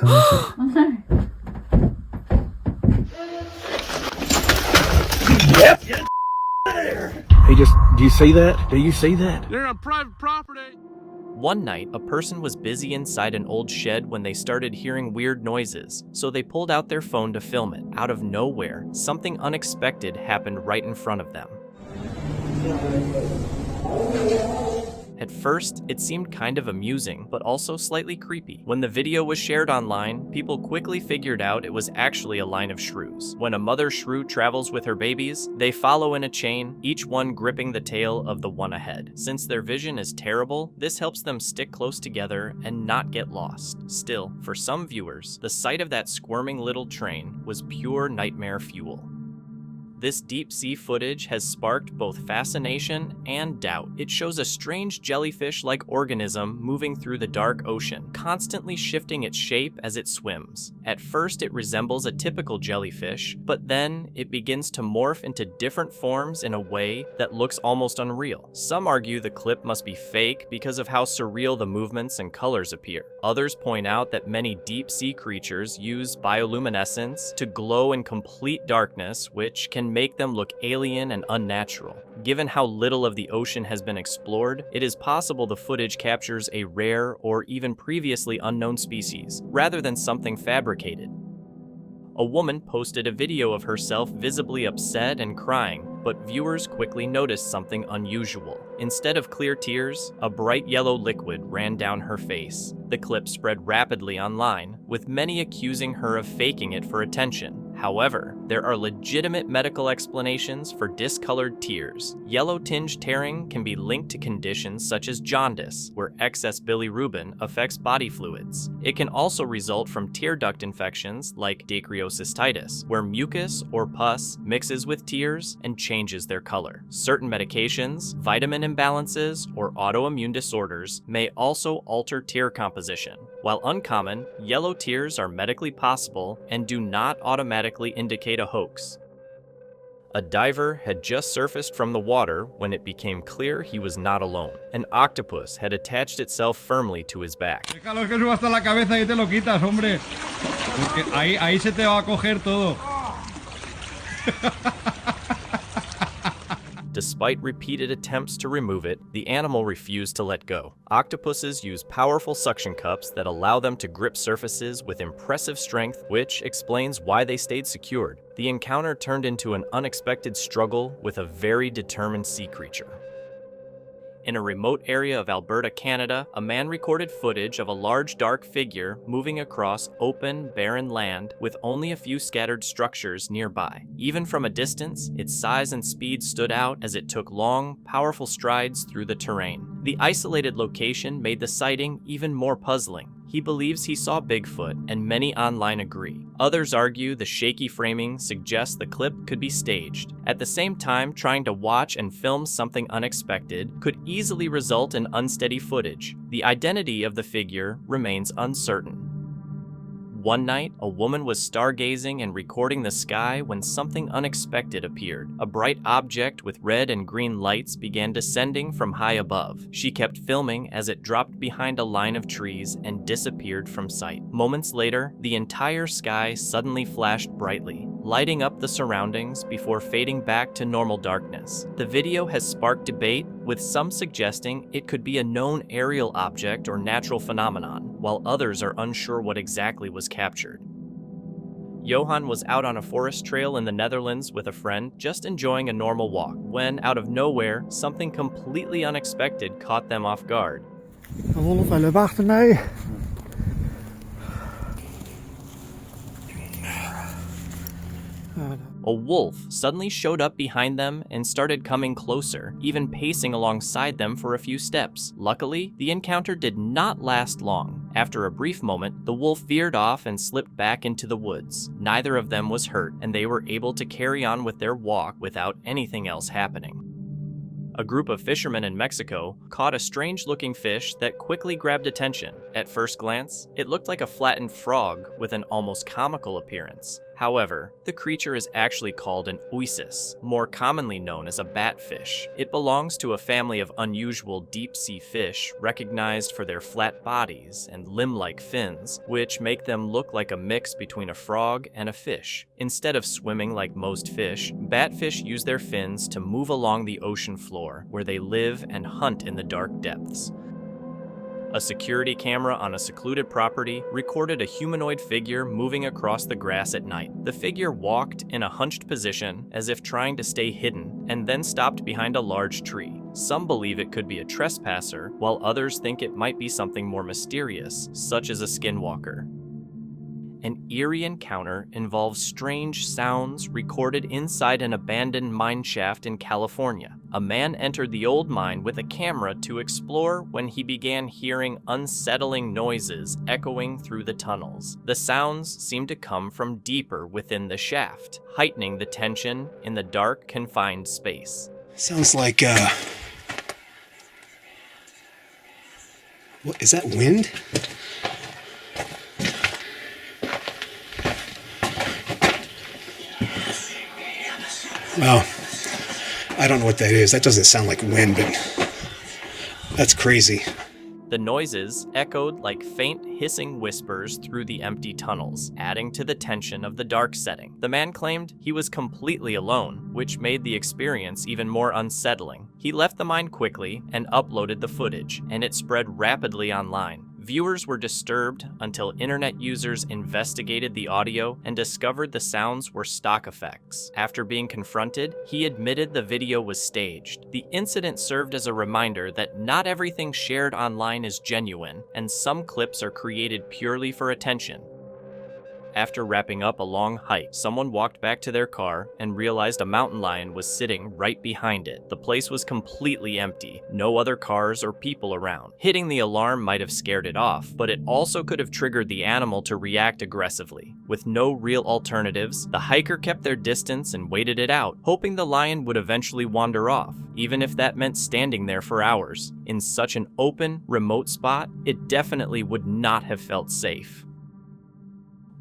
hell is it? Yep. Get out of there. He just, do you see that? Do you see that? They're on private property. One night, a person was busy inside an old shed when they started hearing weird noises, so they pulled out their phone to film it. Out of nowhere, something unexpected happened right in front of them. At first, it seemed kind of amusing, but also slightly creepy. When the video was shared online, people quickly figured out it was actually a line of shrews. When a mother shrew travels with her babies, they follow in a chain, each one gripping the tail of the one ahead. Since their vision is terrible, this helps them stick close together and not get lost. Still, for some viewers, the sight of that squirming little train was pure nightmare fuel. This deep-sea footage has sparked both fascination and doubt. It shows a strange jellyfish-like organism moving through the dark ocean, constantly shifting its shape as it swims. At first, it resembles a typical jellyfish, but then it begins to morph into different forms in a way that looks almost unreal. Some argue the clip must be fake because of how surreal the movements and colors appear. Others point out that many deep-sea creatures use bioluminescence to glow in complete darkness, which can make them look alien and unnatural. Given how little of the ocean has been explored, it is possible the footage captures a rare or even previously unknown species, rather than something fabricated. A woman posted a video of herself visibly upset and crying, but viewers quickly noticed something unusual. Instead of clear tears, a bright yellow liquid ran down her face. The clip spread rapidly online, with many accusing her of faking it for attention. However, there are legitimate medical explanations for discolored tears. Yellow-tinged tearing can be linked to conditions such as jaundice, where excess bilirubin affects body fluids. It can also result from tear duct infections like dacryocystitis, where mucus or pus mixes with tears and changes their color. Certain medications, vitamin imbalances, or autoimmune disorders may also alter tear composition. While uncommon, yellow tears are medically possible and do not automatically indicate a hoax. A diver had just surfaced from the water when it became clear he was not alone. An octopus had attached itself firmly to his back. Déjalo que suba hasta la cabeza y te lo quitas, hombre. Porque ahí se te va a coger todo. Despite repeated attempts to remove it, the animal refused to let go. Octopuses use powerful suction cups that allow them to grip surfaces with impressive strength, which explains why they stayed secured. The encounter turned into an unexpected struggle with a very determined sea creature. In a remote area of Alberta, Canada, a man recorded footage of a large dark figure moving across open, barren land with only a few scattered structures nearby. Even from a distance, its size and speed stood out as it took long, powerful strides through the terrain. The isolated location made the sighting even more puzzling. He believes he saw Bigfoot, and many online agree. Others argue the shaky framing suggests the clip could be staged. At the same time, trying to watch and film something unexpected could easily result in unsteady footage. The identity of the figure remains uncertain. One night, a woman was stargazing and recording the sky when something unexpected appeared. A bright object with red and green lights began descending from high above. She kept filming as it dropped behind a line of trees and disappeared from sight. Moments later, the entire sky suddenly flashed brightly, lighting up the surroundings before fading back to normal darkness. The video has sparked debate, with some suggesting it could be a known aerial object or natural phenomenon, while others are unsure what exactly was captured. Johan was out on a forest trail in the Netherlands with a friend, just enjoying a normal walk, when out of nowhere, something completely unexpected caught them off guard. Een wolf, hij loopt achter mij. A wolf suddenly showed up behind them and started coming closer, even pacing alongside them for a few steps. Luckily, the encounter did not last long. After a brief moment, the wolf veered off and slipped back into the woods. Neither of them was hurt, and they were able to carry on with their walk without anything else happening. A group of fishermen in Mexico caught a strange-looking fish that quickly grabbed attention. At first glance, it looked like a flattened frog with an almost comical appearance. However, the creature is actually called an oisis, more commonly known as a batfish. It belongs to a family of unusual deep-sea fish recognized for their flat bodies and limb-like fins, which make them look like a mix between a frog and a fish. Instead of swimming like most fish, batfish use their fins to move along the ocean floor, where they live and hunt in the dark depths. A security camera on a secluded property recorded a humanoid figure moving across the grass at night. The figure walked in a hunched position as if trying to stay hidden, and then stopped behind a large tree. Some believe it could be a trespasser, while others think it might be something more mysterious, such as a skinwalker. An eerie encounter involves strange sounds recorded inside an abandoned mine shaft in California. A man entered the old mine with a camera to explore when he began hearing unsettling noises echoing through the tunnels. The sounds seemed to come from deeper within the shaft, heightening the tension in the dark, confined space. Sounds like, what, is that wind? Well, I don't know what that is. That doesn't sound like wind, but that's crazy. The noises echoed like faint hissing whispers through the empty tunnels, adding to the tension of the dark setting. The man claimed he was completely alone, which made the experience even more unsettling. He left the mine quickly and uploaded the footage, and it spread rapidly online. Viewers were disturbed until internet users investigated the audio and discovered the sounds were stock effects. After being confronted, he admitted the video was staged. The incident served as a reminder that not everything shared online is genuine, and some clips are created purely for attention. After wrapping up a long hike, someone walked back to their car and realized a mountain lion was sitting right behind it. The place was completely empty, no other cars or people around. Hitting the alarm might have scared it off, but it also could have triggered the animal to react aggressively. With no real alternatives, the hiker kept their distance and waited it out, hoping the lion would eventually wander off, even if that meant standing there for hours. In such an open, remote spot, it definitely would not have felt safe.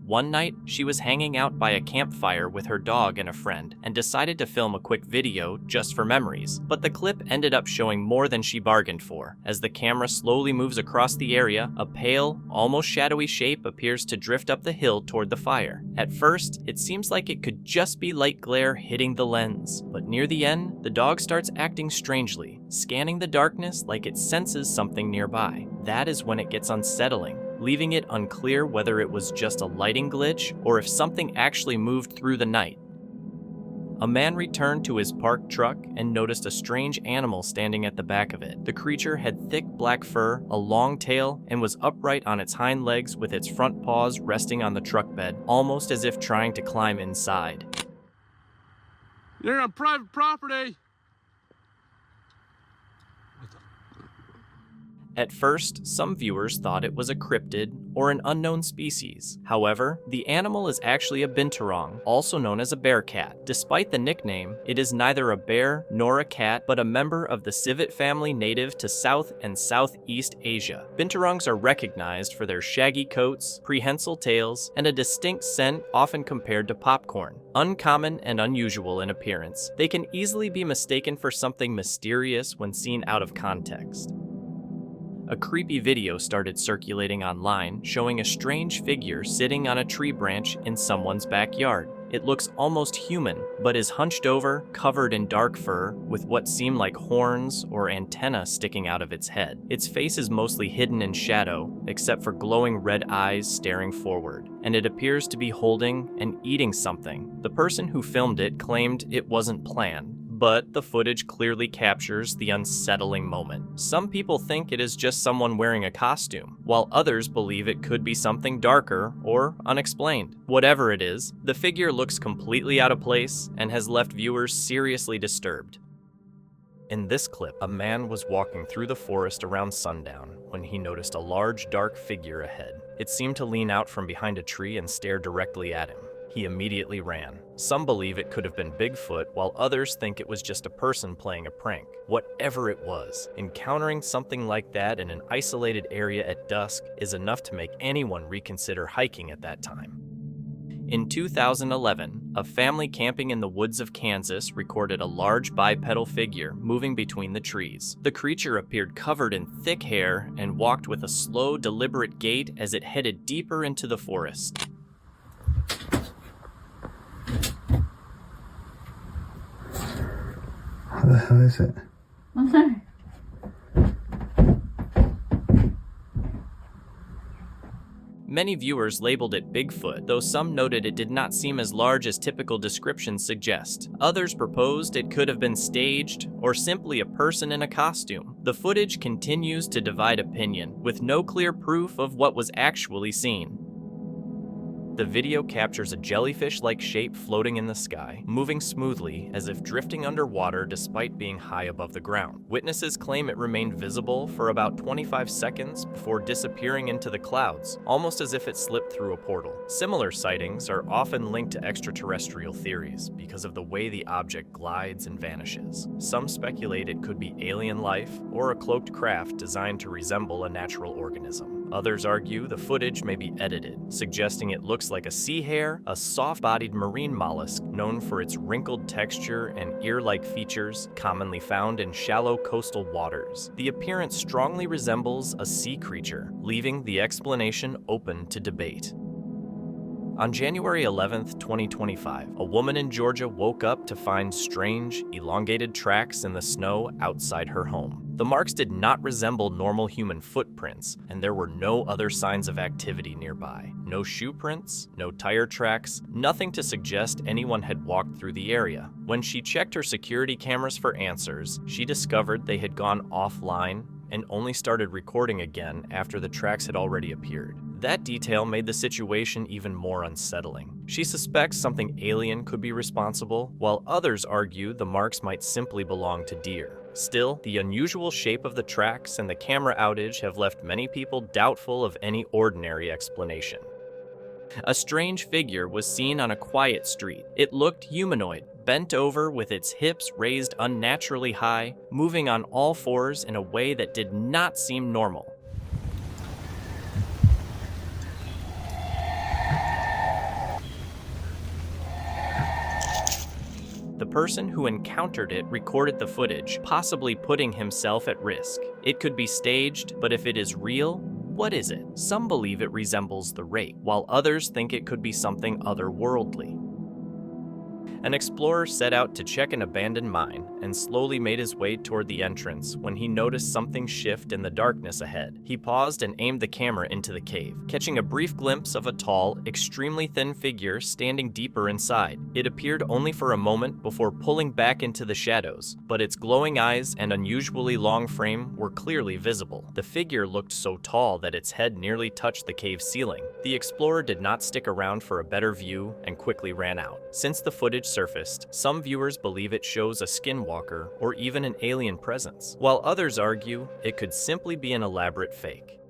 One night, she was hanging out by a campfire with her dog and a friend, and decided to film a quick video just for memories. But the clip ended up showing more than she bargained for. As the camera slowly moves across the area, a pale, almost shadowy shape appears to drift up the hill toward the fire. At first, it seems like it could just be light glare hitting the lens, but near the end, the dog starts acting strangely, scanning the darkness like it senses something nearby. That is when it gets unsettling, leaving it unclear whether it was just a lighting glitch or if something actually moved through the night. A man returned to his parked truck and noticed a strange animal standing at the back of it. The creature had thick black fur, a long tail, and was upright on its hind legs with its front paws resting on the truck bed, almost as if trying to climb inside. You're on private property! At first, some viewers thought it was a cryptid or an unknown species. However, the animal is actually a binturong, also known as a bearcat. Despite the nickname, it is neither a bear nor a cat, but a member of the civet family native to South and Southeast Asia. Binturongs are recognized for their shaggy coats, prehensile tails, and a distinct scent often compared to popcorn. Uncommon and unusual in appearance, they can easily be mistaken for something mysterious when seen out of context. A creepy video started circulating online showing a strange figure sitting on a tree branch in someone's backyard. It looks almost human, but is hunched over, covered in dark fur, with what seem like horns or antennae sticking out of its head. Its face is mostly hidden in shadow, except for glowing red eyes staring forward, and it appears to be holding and eating something. The person who filmed it claimed it wasn't planned, but the footage clearly captures the unsettling moment. Some people think it is just someone wearing a costume, while others believe it could be something darker or unexplained. Whatever it is, the figure looks completely out of place and has left viewers seriously disturbed. In this clip, a man was walking through the forest around sundown when he noticed a large, dark figure ahead. It seemed to lean out from behind a tree and stare directly at him. He immediately ran. Some believe it could have been Bigfoot, while others think it was just a person playing a prank. Whatever it was, encountering something like that in an isolated area at dusk is enough to make anyone reconsider hiking at that time. In 2011, a family camping in the woods of Kansas recorded a large bipedal figure moving between the trees. The creature appeared covered in thick hair and walked with a slow, deliberate gait as it headed deeper into the forest. What the hell is it? Many viewers labeled it Bigfoot, though some noted it did not seem as large as typical descriptions suggest. Others proposed it could have been staged, or simply a person in a costume. The footage continues to divide opinion, with no clear proof of what was actually seen. The video captures a jellyfish-like shape floating in the sky, moving smoothly as if drifting underwater despite being high above the ground. Witnesses claim it remained visible for about 25 seconds before disappearing into the clouds, almost as if it slipped through a portal. Similar sightings are often linked to extraterrestrial theories because of the way the object glides and vanishes. Some speculate it could be alien life or a cloaked craft designed to resemble a natural organism. Others argue the footage may be edited, suggesting it looks like a sea hare, a soft-bodied marine mollusk known for its wrinkled texture and ear-like features commonly found in shallow coastal waters. The appearance strongly resembles a sea creature, leaving the explanation open to debate. On January 11, 2025, a woman in Georgia woke up to find strange, elongated tracks in the snow outside her home. The marks did not resemble normal human footprints, and there were no other signs of activity nearby. No shoe prints, no tire tracks, nothing to suggest anyone had walked through the area. When she checked her security cameras for answers, she discovered they had gone offline and only started recording again after the tracks had already appeared. That detail made the situation even more unsettling. She suspects something alien could be responsible, while others argue the marks might simply belong to deer. Still, the unusual shape of the tracks and the camera outage have left many people doubtful of any ordinary explanation. A strange figure was seen on a quiet street. It looked humanoid, bent over with its hips raised unnaturally high, moving on all fours in a way that did not seem normal. The person who encountered it recorded the footage, possibly putting himself at risk. It could be staged, but if it is real, what is it? Some believe it resembles the Rake, while others think it could be something otherworldly. An explorer set out to check an abandoned mine and slowly made his way toward the entrance when he noticed something shift in the darkness ahead. He paused and aimed the camera into the cave, catching a brief glimpse of a tall, extremely thin figure standing deeper inside. It appeared only for a moment before pulling back into the shadows, but its glowing eyes and unusually long frame were clearly visible. The figure looked so tall that its head nearly touched the cave ceiling. The explorer did not stick around for a better view and quickly ran out. Since the footage surfaced, some viewers believe it shows a skinwalker or even an alien presence, while others argue it could simply be an elaborate fake.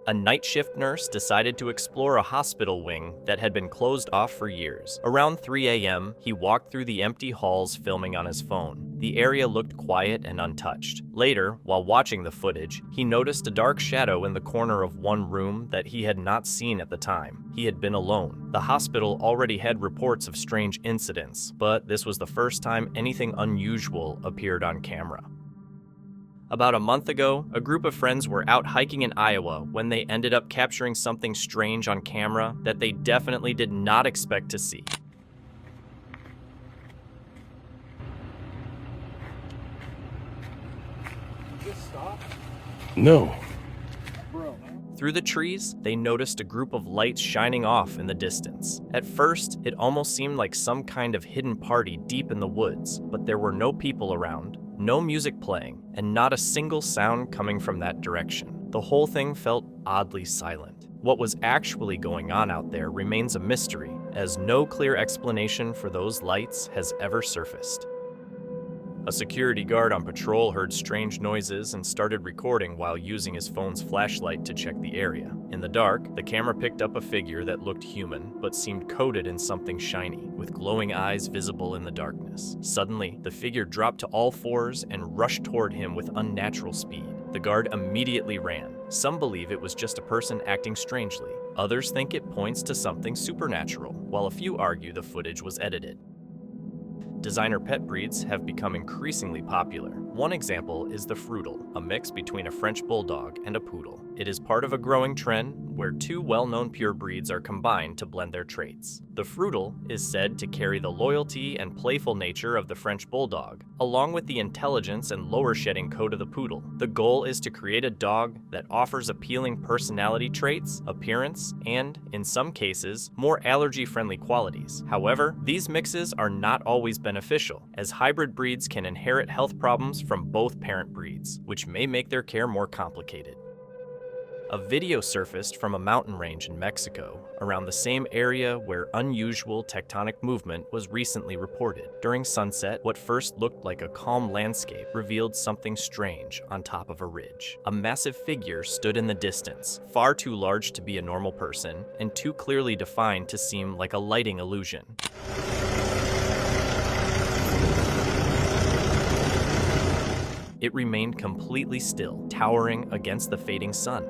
A night shift nurse decided to explore a hospital wing that had been closed off for years. Around 3 a.m., he walked through the empty halls filming on his phone. The area looked quiet and untouched. Later, while watching the footage, he noticed a dark shadow in the corner of one room that he had not seen at the time. He had been alone. The hospital already had reports of strange incidents, but this was the first time anything unusual appeared on camera. About a month ago, a group of friends were out hiking in Iowa when they ended up capturing something strange on camera that they definitely did not expect to see. No. Through the trees, they noticed a group of lights shining off in the distance. At first, it almost seemed like some kind of hidden party deep in the woods, but there were no people around, no music playing, and not a single sound coming from that direction. The whole thing felt oddly silent. What was actually going on out there remains a mystery, as no clear explanation for those lights has ever surfaced. A security guard on patrol heard strange noises and started recording while using his phone's flashlight to check the area. In the dark, the camera picked up a figure that looked human, but seemed coated in something shiny, with glowing eyes visible in the darkness. Suddenly, the figure dropped to all fours and rushed toward him with unnatural speed. The guard immediately ran. Some believe it was just a person acting strangely. Others think it points to something supernatural, while a few argue the footage was edited. Designer pet breeds have become increasingly popular. One example is the Frutal, a mix between a French bulldog and a poodle. It is part of a growing trend where two well-known pure breeds are combined to blend their traits. The Frutal is said to carry the loyalty and playful nature of the French bulldog, along with the intelligence and lower shedding coat of the poodle. The goal is to create a dog that offers appealing personality traits, appearance, and, in some cases, more allergy-friendly qualities. However, these mixes are not always beneficial, as hybrid breeds can inherit health problems from both parent breeds, which may make their care more complicated. A video surfaced from a mountain range in Mexico, around the same area where unusual tectonic movement was recently reported. During sunset, what first looked like a calm landscape revealed something strange on top of a ridge. A massive figure stood in the distance, far too large to be a normal person, and too clearly defined to seem like a lighting illusion. It remained completely still, towering against the fading sun.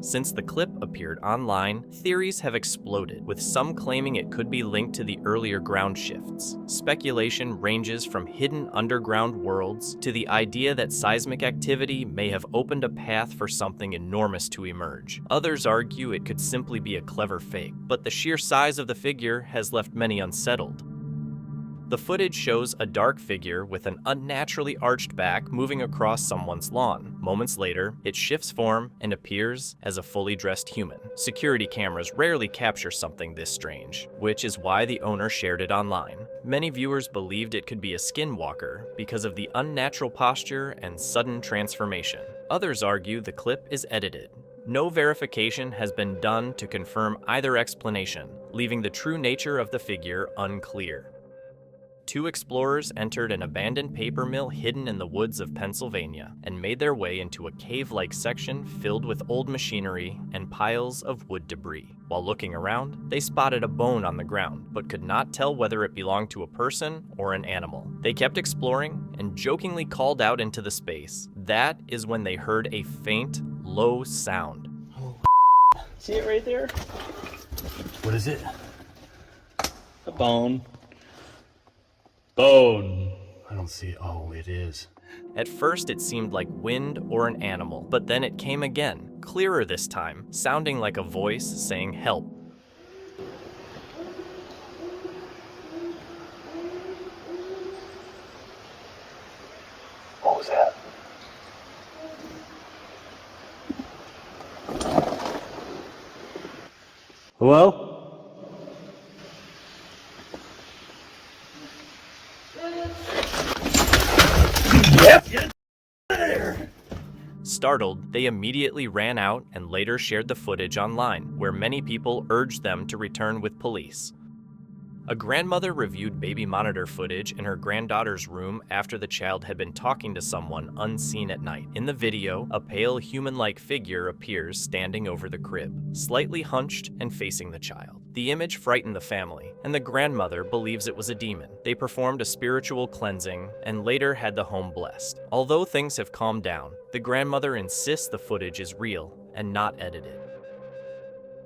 Since the clip appeared online, theories have exploded, with some claiming it could be linked to the earlier ground shifts. Speculation ranges from hidden underground worlds to the idea that seismic activity may have opened a path for something enormous to emerge. Others argue it could simply be a clever fake, but the sheer size of the figure has left many unsettled. The footage shows a dark figure with an unnaturally arched back moving across someone's lawn. Moments later, it shifts form and appears as a fully dressed human. Security cameras rarely capture something this strange, which is why the owner shared it online. Many viewers believed it could be a skinwalker because of the unnatural posture and sudden transformation. Others argue the clip is edited. No verification has been done to confirm either explanation, leaving the true nature of the figure unclear. Two explorers entered an abandoned paper mill hidden in the woods of Pennsylvania and made their way into a cave-like section filled with old machinery and piles of wood debris. While looking around, they spotted a bone on the ground, but could not tell whether it belonged to a person or an animal. They kept exploring and jokingly called out into the space. That is when they heard a faint, low sound. See it right there? What is it? A bone. Bone. I don't see it. Oh, it is. At first, it seemed like wind or an animal, but then it came again, clearer this time, sounding like a voice saying help. What was that? Hello? Startled, they immediately ran out and later shared the footage online, where many people urged them to return with police. A grandmother reviewed baby monitor footage in her granddaughter's room after the child had been talking to someone unseen at night. In the video, a pale human-like figure appears standing over the crib, slightly hunched and facing the child. The image frightened the family, and the grandmother believes it was a demon. They performed a spiritual cleansing and later had the home blessed. Although things have calmed down, the grandmother insists the footage is real and not edited.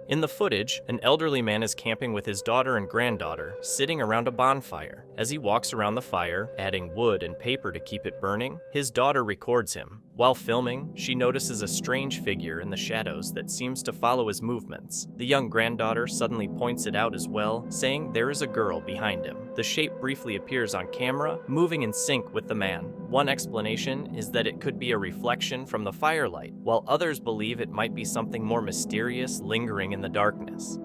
In the footage, an elderly man is camping with his daughter and granddaughter, sitting around a bonfire. As he walks around the fire, adding wood and paper to keep it burning, his daughter records him. While filming, she notices a strange figure in the shadows that seems to follow his movements. The young granddaughter suddenly points it out as well, saying there is a girl behind him. The shape briefly appears on camera, moving in sync with the man. One explanation is that it could be a reflection from the firelight, while others believe it might be something more mysterious lingering in the darkness.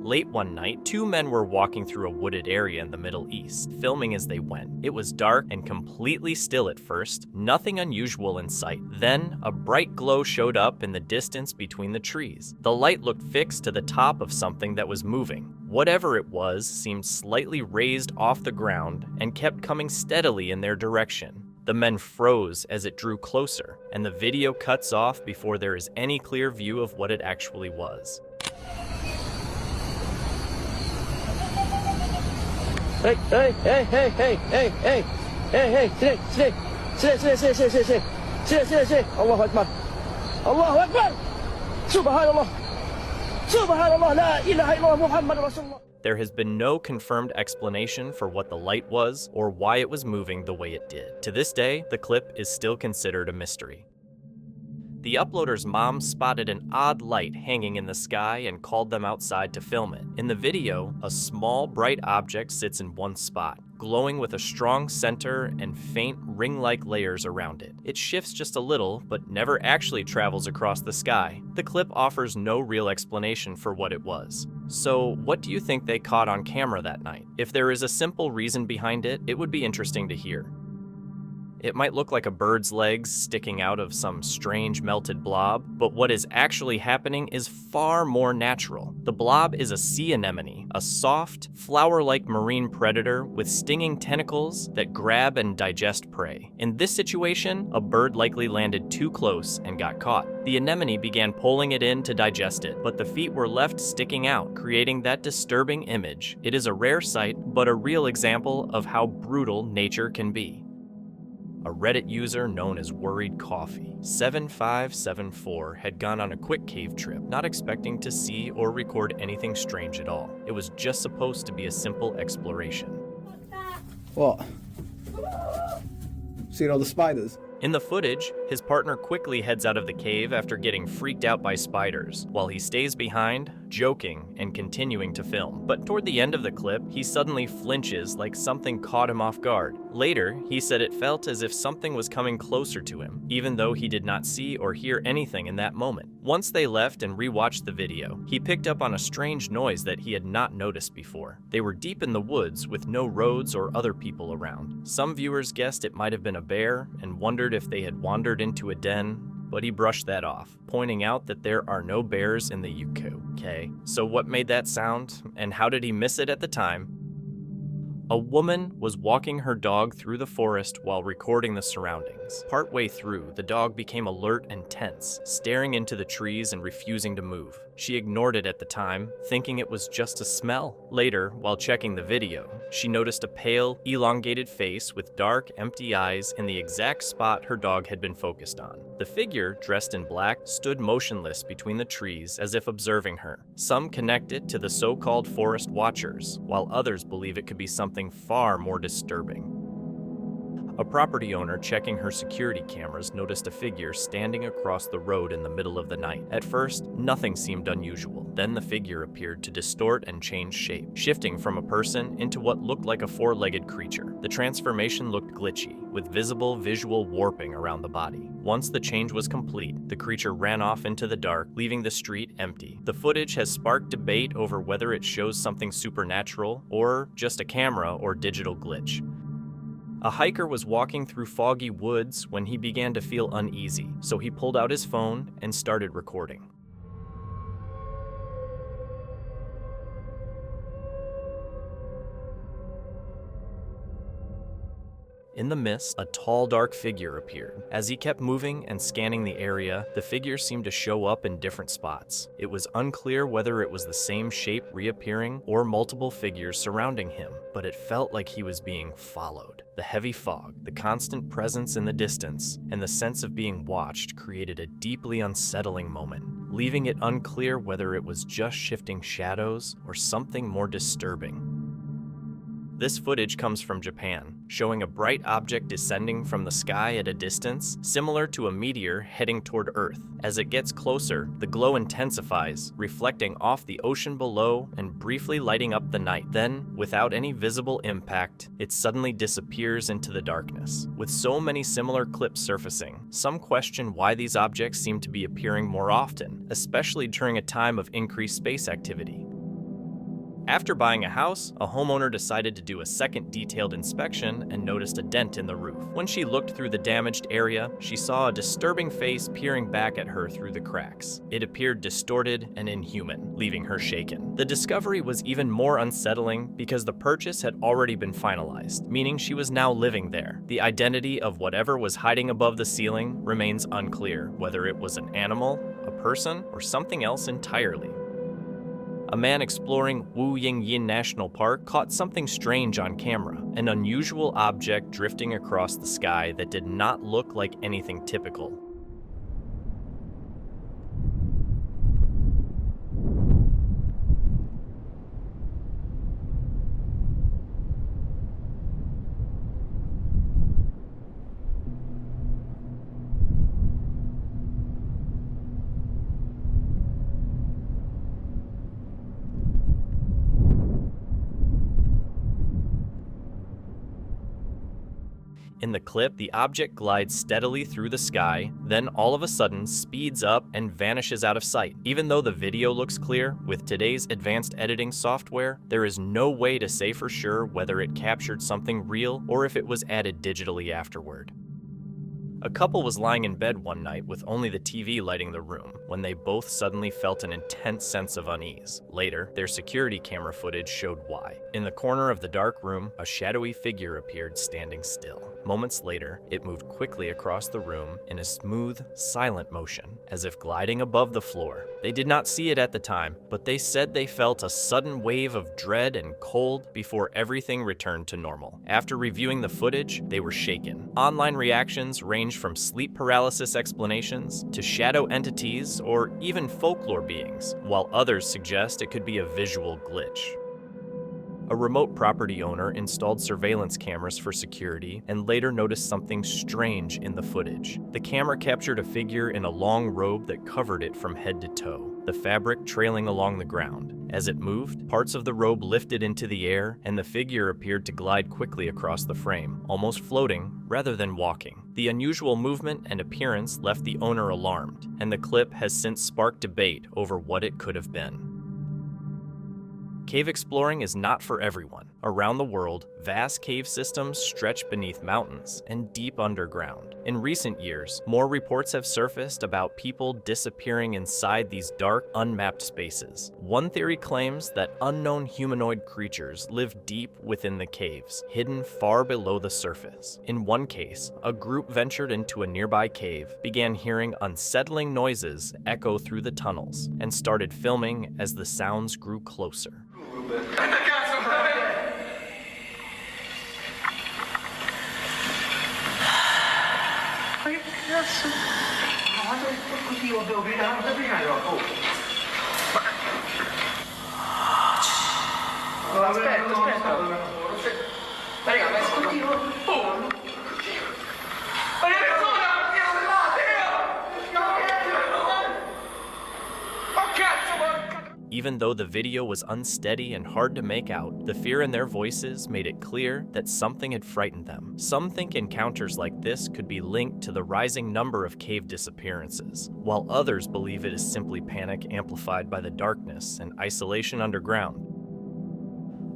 Late one night, two men were walking through a wooded area in the Middle East, filming as they went. It was dark and completely still at first, nothing unusual in sight. Then, a bright glow showed up in the distance between the trees. The light looked fixed to the top of something that was moving. Whatever it was seemed slightly raised off the ground and kept coming steadily in their direction. The men froze as it drew closer, and the video cuts off before there is any clear view of what it actually was. Hey, hey, hey, hey, hey, hey, hey. Hey, sit. Allahu Akbar. Allahu Akbar. Subhanallah. Subhanallah. La ilaha illallah Muhammad Rasulullah. There has been no confirmed explanation for what the light was or why it was moving the way it did. To this day, the clip is still considered a mystery. The uploader's mom spotted an odd light hanging in the sky and called them outside to film it. In the video, a small, bright object sits in one spot, glowing with a strong center and faint ring-like layers around it. It shifts just a little, but never actually travels across the sky. The clip offers no real explanation for what it was. So, what do you think they caught on camera that night? If there is a simple reason behind it, it would be interesting to hear. It might look like a bird's legs sticking out of some strange melted blob, but what is actually happening is far more natural. The blob is a sea anemone, a soft, flower-like marine predator with stinging tentacles that grab and digest prey. In this situation, a bird likely landed too close and got caught. The anemone began pulling it in to digest it, but the feet were left sticking out, creating that disturbing image. It is a rare sight, but a real example of how brutal nature can be. A Reddit user known as Worried Coffee, 7574, had gone on a quick cave trip, not expecting to see or record anything strange at all. It was just supposed to be a simple exploration. What? Seen all the spiders? In the footage, his partner quickly heads out of the cave after getting freaked out by spiders, while he stays behind, joking and continuing to film. But toward the end of the clip, he suddenly flinches like something caught him off guard. Later, he said it felt as if something was coming closer to him, even though he did not see or hear anything in that moment. Once they left and rewatched the video, he picked up on a strange noise that he had not noticed before. They were deep in the woods with no roads or other people around. Some viewers guessed it might have been a bear and wondered if they had wandered into a den, but he brushed that off, pointing out that there are no bears in the Yukon. Okay, so what made that sound, and how did he miss it at the time? A woman was walking her dog through the forest while recording the surroundings. Partway through, the dog became alert and tense, staring into the trees and refusing to move. She ignored it at the time, thinking it was just a smell. Later, while checking the video, she noticed a pale, elongated face with dark, empty eyes in the exact spot her dog had been focused on. The figure, dressed in black, stood motionless between the trees as if observing her. Some connect it to the so-called forest watchers, while others believe it could be something far more disturbing. A property owner checking her security cameras noticed a figure standing across the road in the middle of the night. At first, nothing seemed unusual. Then the figure appeared to distort and change shape, shifting from a person into what looked like a four-legged creature. The transformation looked glitchy, with visible visual warping around the body. Once the change was complete, the creature ran off into the dark, leaving the street empty. The footage has sparked debate over whether it shows something supernatural or just a camera or digital glitch. A hiker was walking through foggy woods when he began to feel uneasy, so he pulled out his phone and started recording. In the mist, a tall, dark figure appeared. As he kept moving and scanning the area, the figure seemed to show up in different spots. It was unclear whether it was the same shape reappearing or multiple figures surrounding him, but it felt like he was being followed. The heavy fog, the constant presence in the distance, and the sense of being watched created a deeply unsettling moment, leaving it unclear whether it was just shifting shadows or something more disturbing. This footage comes from Japan, showing a bright object descending from the sky at a distance, similar to a meteor heading toward Earth. As it gets closer, the glow intensifies, reflecting off the ocean below and briefly lighting up the night. Then, without any visible impact, it suddenly disappears into the darkness. With so many similar clips surfacing, some question why these objects seem to be appearing more often, especially during a time of increased space activity. After buying a house, a homeowner decided to do a second detailed inspection and noticed a dent in the roof. When she looked through the damaged area, she saw a disturbing face peering back at her through the cracks. It appeared distorted and inhuman, leaving her shaken. The discovery was even more unsettling because the purchase had already been finalized, meaning she was now living there. The identity of whatever was hiding above the ceiling remains unclear, whether it was an animal, a person, or something else entirely. A man exploring Wu Ying Yin National Park caught something strange on camera, an unusual object drifting across the sky that did not look like anything typical. In the clip, the object glides steadily through the sky, then all of a sudden speeds up and vanishes out of sight. Even though the video looks clear, with today's advanced editing software, there is no way to say for sure whether it captured something real or if it was added digitally afterward. A couple was lying in bed one night with only the TV lighting the room when they both suddenly felt an intense sense of unease. Later, their security camera footage showed why. In the corner of the dark room, a shadowy figure appeared standing still. Moments later, it moved quickly across the room in a smooth, silent motion, as if gliding above the floor. They did not see it at the time, but they said they felt a sudden wave of dread and cold before everything returned to normal. After reviewing the footage, they were shaken. Online reactions ranged from sleep paralysis explanations to shadow entities or even folklore beings, while others suggest it could be a visual glitch. A remote property owner installed surveillance cameras for security and later noticed something strange in the footage. The camera captured a figure in a long robe that covered it from head to toe, the fabric trailing along the ground. As it moved, parts of the robe lifted into the air, and the figure appeared to glide quickly across the frame, almost floating rather than walking. The unusual movement and appearance left the owner alarmed, and the clip has since sparked debate over what it could have been. Cave exploring is not for everyone. Around the world, vast cave systems stretch beneath mountains and deep underground. In recent years, more reports have surfaced about people disappearing inside these dark, unmapped spaces. One theory claims that unknown humanoid creatures live deep within the caves, hidden far below the surface. In one case, a group ventured into a nearby cave, began hearing unsettling noises echo through the tunnels, and started filming as the sounds grew closer. Even though the video was unsteady and hard to make out, the fear in their voices made it clear that something had frightened them. Some think encounters like this could be linked to the rising number of cave disappearances, while others believe it is simply panic amplified by the darkness and isolation underground.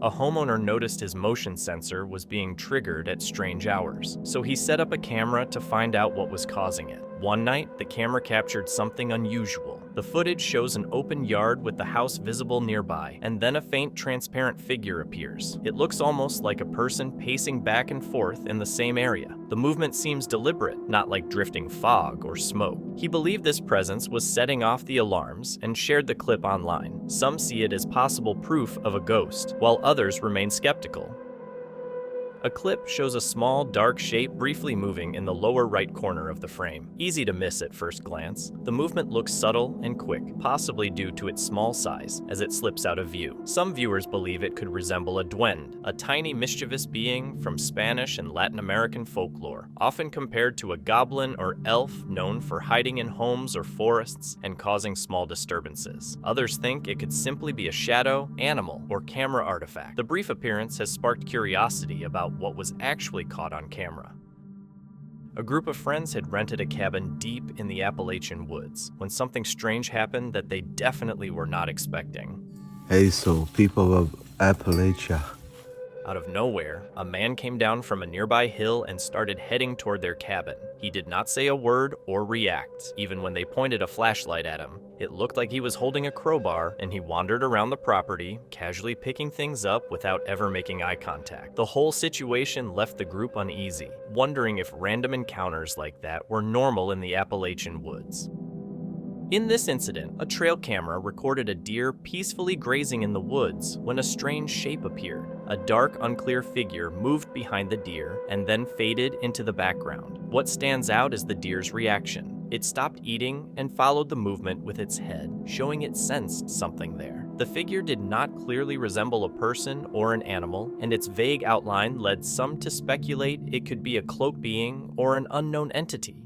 A homeowner noticed his motion sensor was being triggered at strange hours, so he set up a camera to find out what was causing it. One night, the camera captured something unusual. The footage shows an open yard with the house visible nearby, and then a faint transparent figure appears. It looks almost like a person pacing back and forth in the same area. The movement seems deliberate, not like drifting fog or smoke. He believed this presence was setting off the alarms and shared the clip online. Some see it as possible proof of a ghost, while others remain skeptical. A clip shows a small, dark shape briefly moving in the lower right corner of the frame. Easy to miss at first glance. The movement looks subtle and quick, possibly due to its small size, as it slips out of view. Some viewers believe it could resemble a duende, a tiny mischievous being from Spanish and Latin American folklore, often compared to a goblin or elf known for hiding in homes or forests and causing small disturbances. Others think it could simply be a shadow, animal, or camera artifact. The brief appearance has sparked curiosity about what was actually caught on camera. A group of friends had rented a cabin deep in the Appalachian woods when something strange happened that they definitely were not expecting. Hey, so people of Appalachia. Out of nowhere, a man came down from a nearby hill and started heading toward their cabin. He did not say a word or react, even when they pointed a flashlight at him. It looked like he was holding a crowbar, and he wandered around the property, casually picking things up without ever making eye contact. The whole situation left the group uneasy, wondering if random encounters like that were normal in the Appalachian woods. In this incident, a trail camera recorded a deer peacefully grazing in the woods when a strange shape appeared. A dark, unclear figure moved behind the deer and then faded into the background. What stands out is the deer's reaction. It stopped eating and followed the movement with its head, showing it sensed something there. The figure did not clearly resemble a person or an animal, and its vague outline led some to speculate it could be a cloaked being or an unknown entity.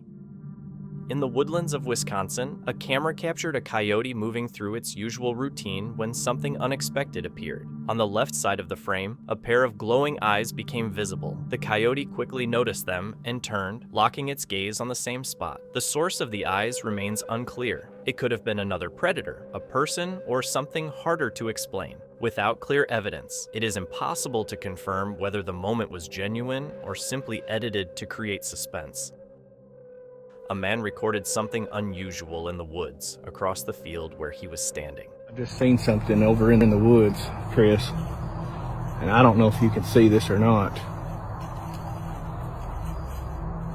In the woodlands of Wisconsin, a camera captured a coyote moving through its usual routine when something unexpected appeared. On the left side of the frame, a pair of glowing eyes became visible. The coyote quickly noticed them and turned, locking its gaze on the same spot. The source of the eyes remains unclear. It could have been another predator, a person, or something harder to explain. Without clear evidence, it is impossible to confirm whether the moment was genuine or simply edited to create suspense. A man recorded something unusual in the woods across the field where he was standing. I just seen something over in the woods, Chris. And I don't know if you can see this or not.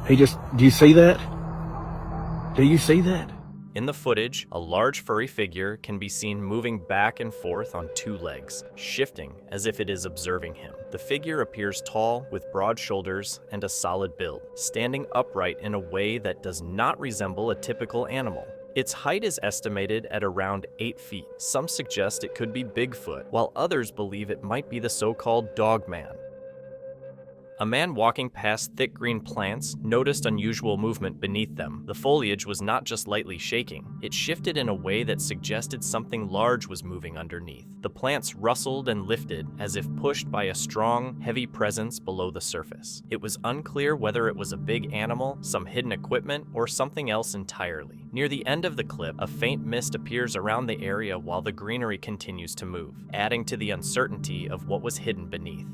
Do you see that? Do you see that? In the footage, a large furry figure can be seen moving back and forth on two legs, shifting as if it is observing him. The figure appears tall, with broad shoulders and a solid build, standing upright in a way that does not resemble a typical animal. Its height is estimated at around 8 feet. Some suggest it could be Bigfoot, while others believe it might be the so-called Dogman. A man walking past thick green plants noticed unusual movement beneath them. The foliage was not just lightly shaking, it shifted in a way that suggested something large was moving underneath. The plants rustled and lifted as if pushed by a strong, heavy presence below the surface. It was unclear whether it was a big animal, some hidden equipment, or something else entirely. Near the end of the clip, a faint mist appears around the area while the greenery continues to move, adding to the uncertainty of what was hidden beneath.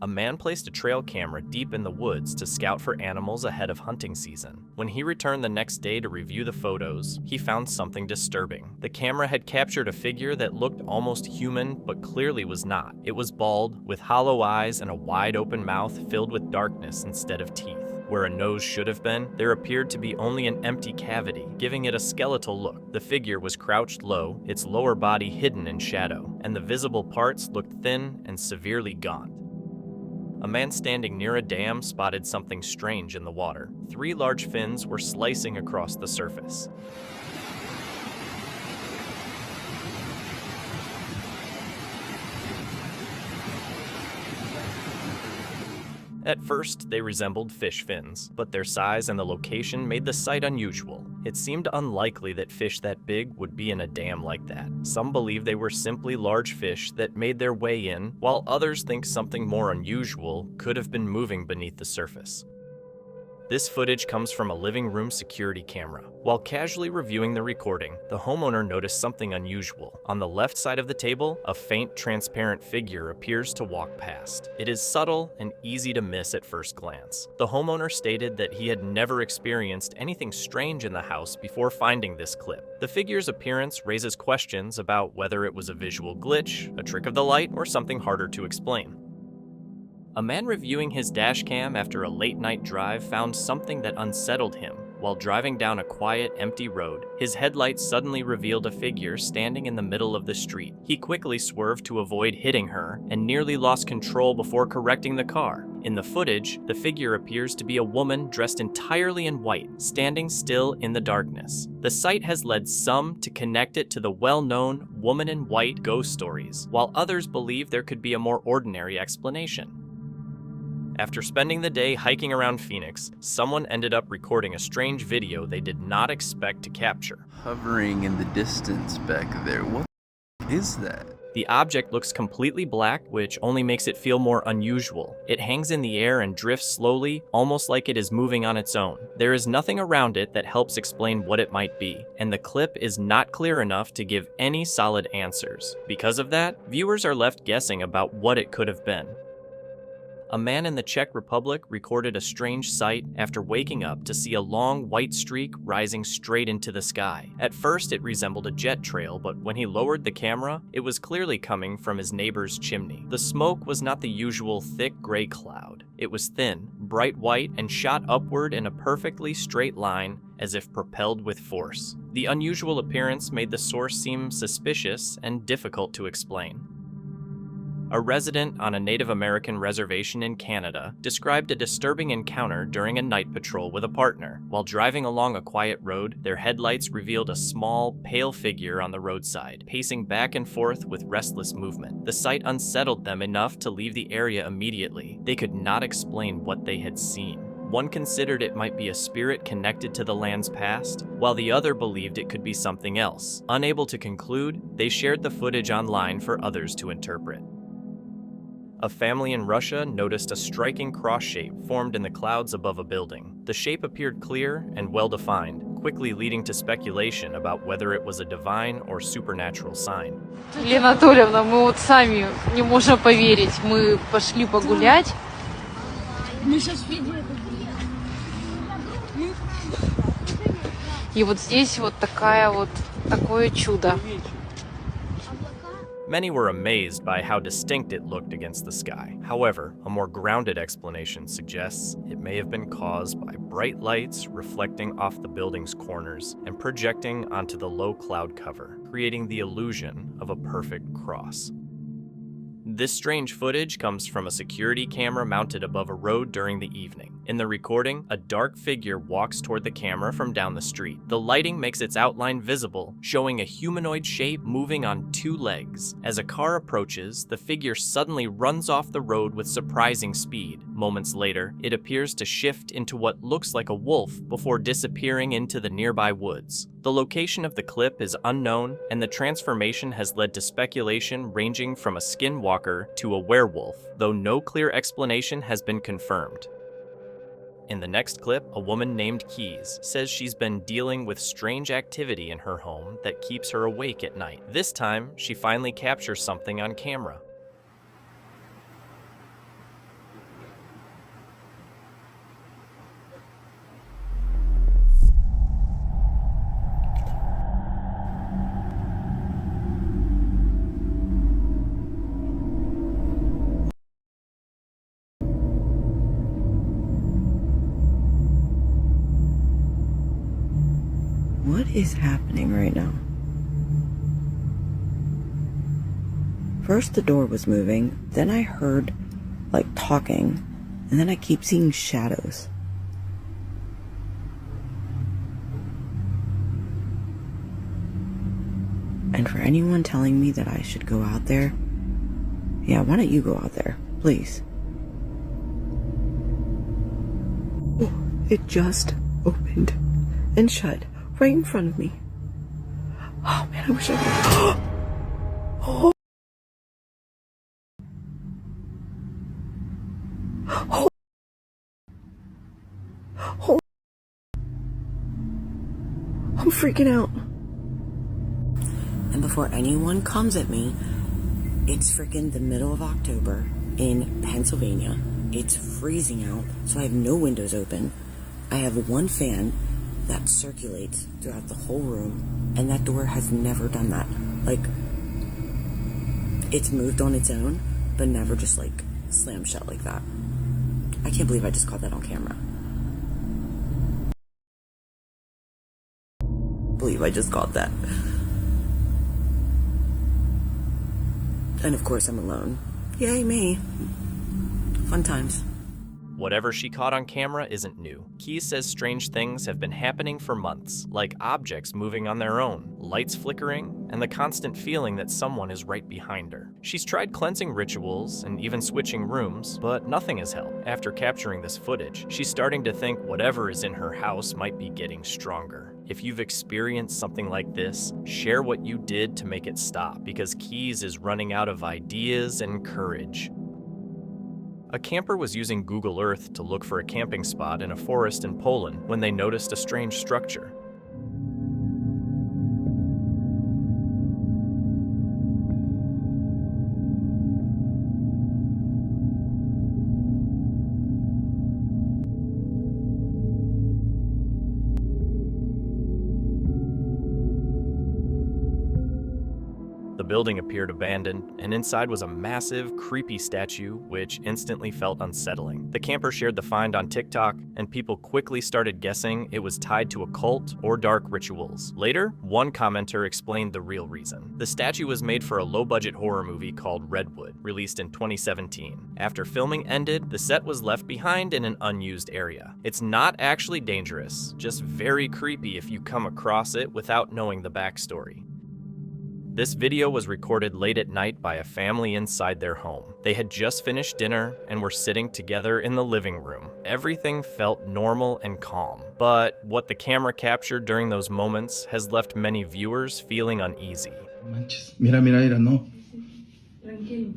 A man placed a trail camera deep in the woods to scout for animals ahead of hunting season. When he returned the next day to review the photos, he found something disturbing. The camera had captured a figure that looked almost human, but clearly was not. It was bald, with hollow eyes and a wide open mouth filled with darkness instead of teeth. Where a nose should have been, there appeared to be only an empty cavity, giving it a skeletal look. The figure was crouched low, its lower body hidden in shadow, and the visible parts looked thin and severely gaunt. A man standing near a dam spotted something strange in the water. 3 large fins were slicing across the surface. At first, they resembled fish fins, but their size and the location made the sight unusual. It seemed unlikely that fish that big would be in a dam like that. Some believe they were simply large fish that made their way in, while others think something more unusual could have been moving beneath the surface. This footage comes from a living room security camera. While casually reviewing the recording, the homeowner noticed something unusual. On the left side of the table, a faint, transparent figure appears to walk past. It is subtle and easy to miss at first glance. The homeowner stated that he had never experienced anything strange in the house before finding this clip. The figure's appearance raises questions about whether it was a visual glitch, a trick of the light, or something harder to explain. A man reviewing his dashcam after a late-night drive found something that unsettled him. While driving down a quiet, empty road, his headlights suddenly revealed a figure standing in the middle of the street. He quickly swerved to avoid hitting her and nearly lost control before correcting the car. In the footage, the figure appears to be a woman dressed entirely in white, standing still in the darkness. The sight has led some to connect it to the well-known woman in white ghost stories, while others believe there could be a more ordinary explanation. After spending the day hiking around Phoenix, someone ended up recording a strange video they did not expect to capture. Hovering in the distance back there, what is that? The object looks completely black, which only makes it feel more unusual. It hangs in the air and drifts slowly, almost like it is moving on its own. There is nothing around it that helps explain what it might be, and the clip is not clear enough to give any solid answers. Because of that, viewers are left guessing about what it could have been. A man in the Czech Republic recorded a strange sight after waking up to see a long white streak rising straight into the sky. At first, it resembled a jet trail, but when he lowered the camera, it was clearly coming from his neighbor's chimney. The smoke was not the usual thick gray cloud. It was thin, bright white, and shot upward in a perfectly straight line, as if propelled with force. The unusual appearance made the source seem suspicious and difficult to explain. A resident on a Native American reservation in Canada described a disturbing encounter during a night patrol with a partner. While driving along a quiet road, their headlights revealed a small, pale figure on the roadside, pacing back and forth with restless movement. The sight unsettled them enough to leave the area immediately. They could not explain what they had seen. One considered it might be a spirit connected to the land's past, while the other believed it could be something else. Unable to conclude, they shared the footage online for others to interpret. A family in Russia noticed a striking cross shape formed in the clouds above a building. The shape appeared clear and well-defined, quickly leading to speculation about whether it was a divine or supernatural sign. Лена Анатольевна, мы вот сами не можем поверить. Мы пошли погулять. И вот здесь вот такое чудо. Many were amazed by how distinct it looked against the sky. However, a more grounded explanation suggests it may have been caused by bright lights reflecting off the building's corners and projecting onto the low cloud cover, creating the illusion of a perfect cross. This strange footage comes from a security camera mounted above a road during the evening. In the recording, a dark figure walks toward the camera from down the street. The lighting makes its outline visible, showing a humanoid shape moving on two legs. As a car approaches, the figure suddenly runs off the road with surprising speed. Moments later, it appears to shift into what looks like a wolf before disappearing into the nearby woods. The location of the clip is unknown, and the transformation has led to speculation ranging from a skinwalker to a werewolf, though no clear explanation has been confirmed. In the next clip, a woman named Keys says she's been dealing with strange activity in her home that keeps her awake at night. This time, she finally captures something on camera. What is happening right now? First the door was moving, then I heard like talking, and then I keep seeing shadows. And for anyone telling me that I should go out there, yeah, why don't you go out there, please? Oh, it just opened and shut right in front of me. Oh man, I wish I could. Oh. Oh. Oh. I'm freaking out. And before anyone comes at me, it's freaking the middle of October in Pennsylvania. It's freezing out, so I have no windows open. I have one fan that circulates throughout the whole room, and that door has never done that. Like, it's moved on its own, but never just like slammed shut like that. I can't believe I just caught that on camera. Believe I just caught that. And of course I'm alone. Yay me. Fun times. Whatever she caught on camera isn't new. Keys says strange things have been happening for months, like objects moving on their own, lights flickering, and the constant feeling that someone is right behind her. She's tried cleansing rituals and even switching rooms, but nothing has helped. After capturing this footage, she's starting to think whatever is in her house might be getting stronger. If you've experienced something like this, share what you did to make it stop, because Keys is running out of ideas and courage. A camper was using Google Earth to look for a camping spot in a forest in Poland when they noticed a strange structure. The The building appeared abandoned, and inside was a massive, creepy statue, which instantly felt unsettling. The camper shared the find on TikTok, and people quickly started guessing it was tied to a cult or dark rituals. Later, one commenter explained the real reason. The statue was made for a low-budget horror movie called Redwood, released in 2017. After filming ended, the set was left behind in an unused area. It's not actually dangerous, just very creepy if you come across it without knowing the backstory. This video was recorded late at night by a family inside their home. They had just finished dinner and were sitting together in the living room. Everything felt normal and calm, but what the camera captured during those moments has left many viewers feeling uneasy. Mira, mira, no. Tranquilo.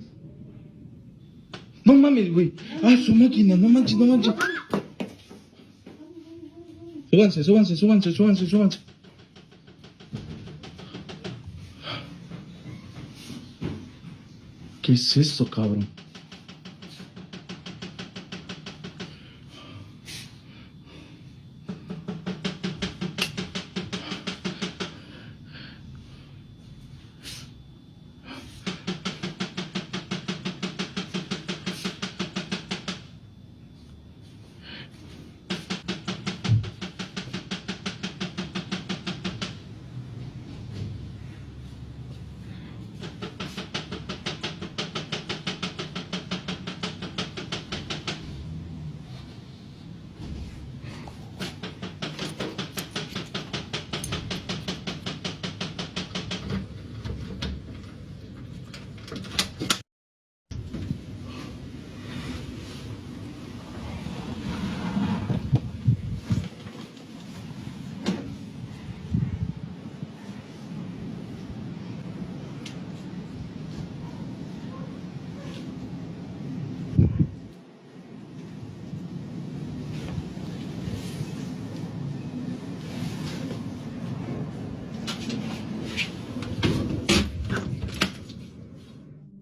No mames, güey. Ah, su máquina, no manches, no manches. Súbanse, súbanse, súbanse, súbanse, súbanse. ¿Qué es eso, cabrón?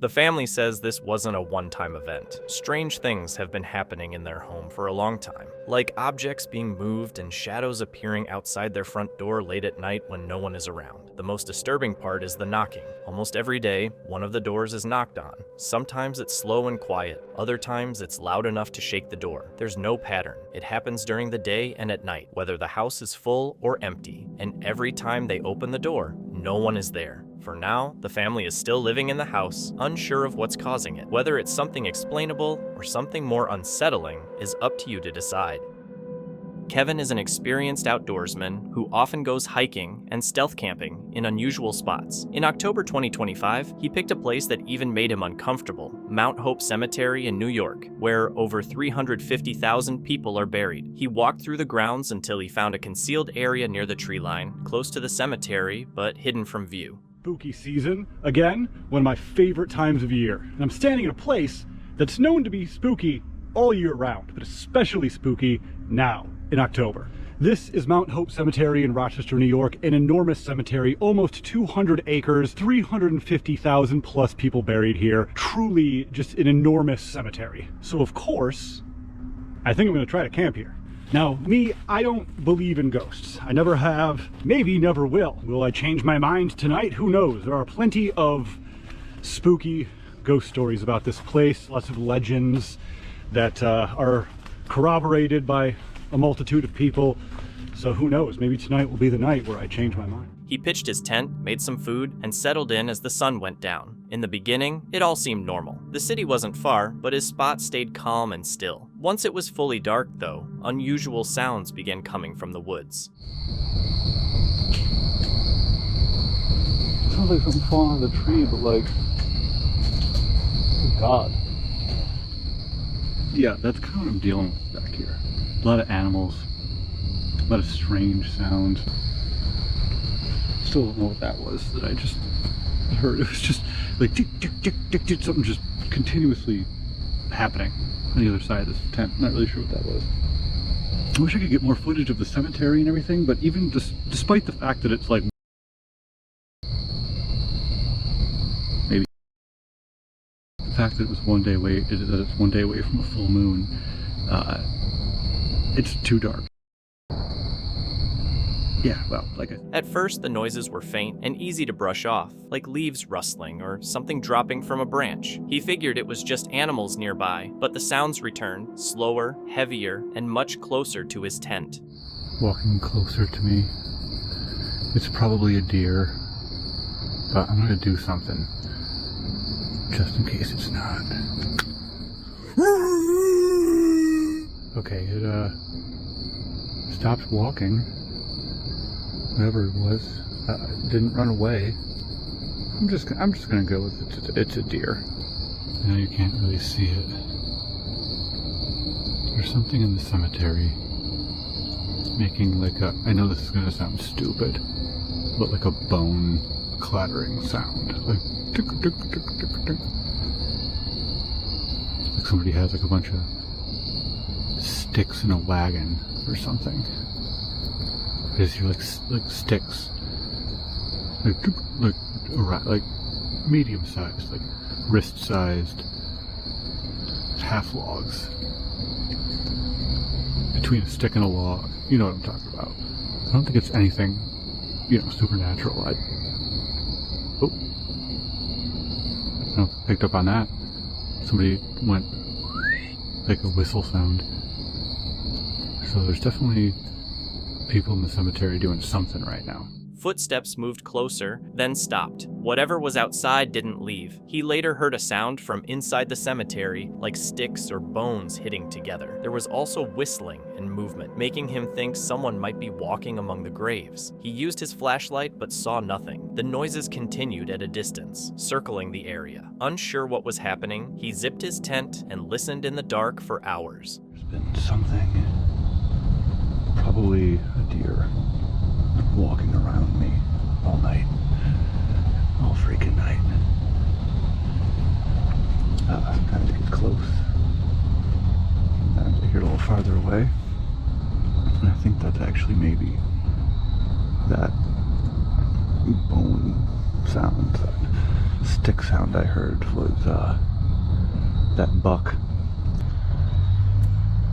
The family says this wasn't a one-time event. Strange things have been happening in their home for a long time, like objects being moved and shadows appearing outside their front door late at night when no one is around. The most disturbing part is the knocking. Almost every day, one of the doors is knocked on. Sometimes it's slow and quiet, other times it's loud enough to shake the door. There's no pattern. It happens during the day and at night, whether the house is full or empty. And every time they open the door, no one is there. For now, the family is still living in the house, unsure of what's causing it. Whether it's something explainable or something more unsettling is up to you to decide. Kevin is an experienced outdoorsman who often goes hiking and stealth camping in unusual spots. In October 2025, he picked a place that even made him uncomfortable, Mount Hope Cemetery in New York, where over 350,000 people are buried. He walked through the grounds until he found a concealed area near the tree line, close to the cemetery, but hidden from view. Spooky season, again, one of my favorite times of year. And I'm standing in a place that's known to be spooky all year round, but especially spooky now in October. This is Mount Hope Cemetery in Rochester, New York, an enormous cemetery, almost 200 acres, 350,000 plus people buried here. Truly just an enormous cemetery. So of course, I think I'm gonna try to camp here. Now, me, I don't believe in ghosts. I never have, maybe never will. Will I change my mind tonight? Who knows? There are plenty of spooky ghost stories about this place, lots of legends that are corroborated by a multitude of people. So who knows? Maybe tonight will be the night where I change my mind. He pitched his tent, made some food, and settled in as the sun went down. In the beginning, it all seemed normal. The city wasn't far, but his spot stayed calm and still. Once it was fully dark, though, unusual sounds began coming from the woods. It sounds like something falling on the tree, but like, oh God. Yeah, that's kind of what I'm dealing with back here. A lot of animals, a lot of strange sounds. Still don't know what that was that I just heard. It was just like tick, tick, tick, tick, tick, something just continuously happening on the other side of this tent. I'm not really sure what that was. I wish I could get more footage of the cemetery and everything, but even despite the fact that it's like maybe the fact that it was one day away, that it's one day away from a full moon, it's too dark. Yeah, well, like At first, the noises were faint and easy to brush off, like leaves rustling or something dropping from a branch. He figured it was just animals nearby, but the sounds returned, slower, heavier, and much closer to his tent. Walking closer to me. It's probably a deer, but I'm gonna do something, just in case it's not. Okay, it stopped walking. Whatever it was, didn't run away. I'm just gonna go with it. It's a deer. I know you can't really see it. There's something in the cemetery making like a, I know this is gonna sound stupid, but like a bone clattering sound. Like tick, tick, tick, tick, tick. Like somebody has like a bunch of sticks in a wagon or something. I just hear like sticks, like medium sized, like wrist sized half logs between a stick and a log. You know what I'm talking about. I don't think it's anything, supernatural. I picked up on that. Somebody went like a whistle sound. So there's definitely people in the cemetery doing something right now. Footsteps moved closer, then stopped. Whatever was outside didn't leave. He later heard a sound from inside the cemetery, like sticks or bones hitting together. There was also whistling and movement, making him think someone might be walking among the graves. He used his flashlight but saw nothing. The noises continued at a distance, circling the area. Unsure what was happening, he zipped his tent and listened in the dark for hours. There's been something, probably a deer, walking around me all night. All freaking night. I'm trying to get close. And I hear it a little farther away. And I think that's actually maybe that bone sound, that stick sound I heard was that buck.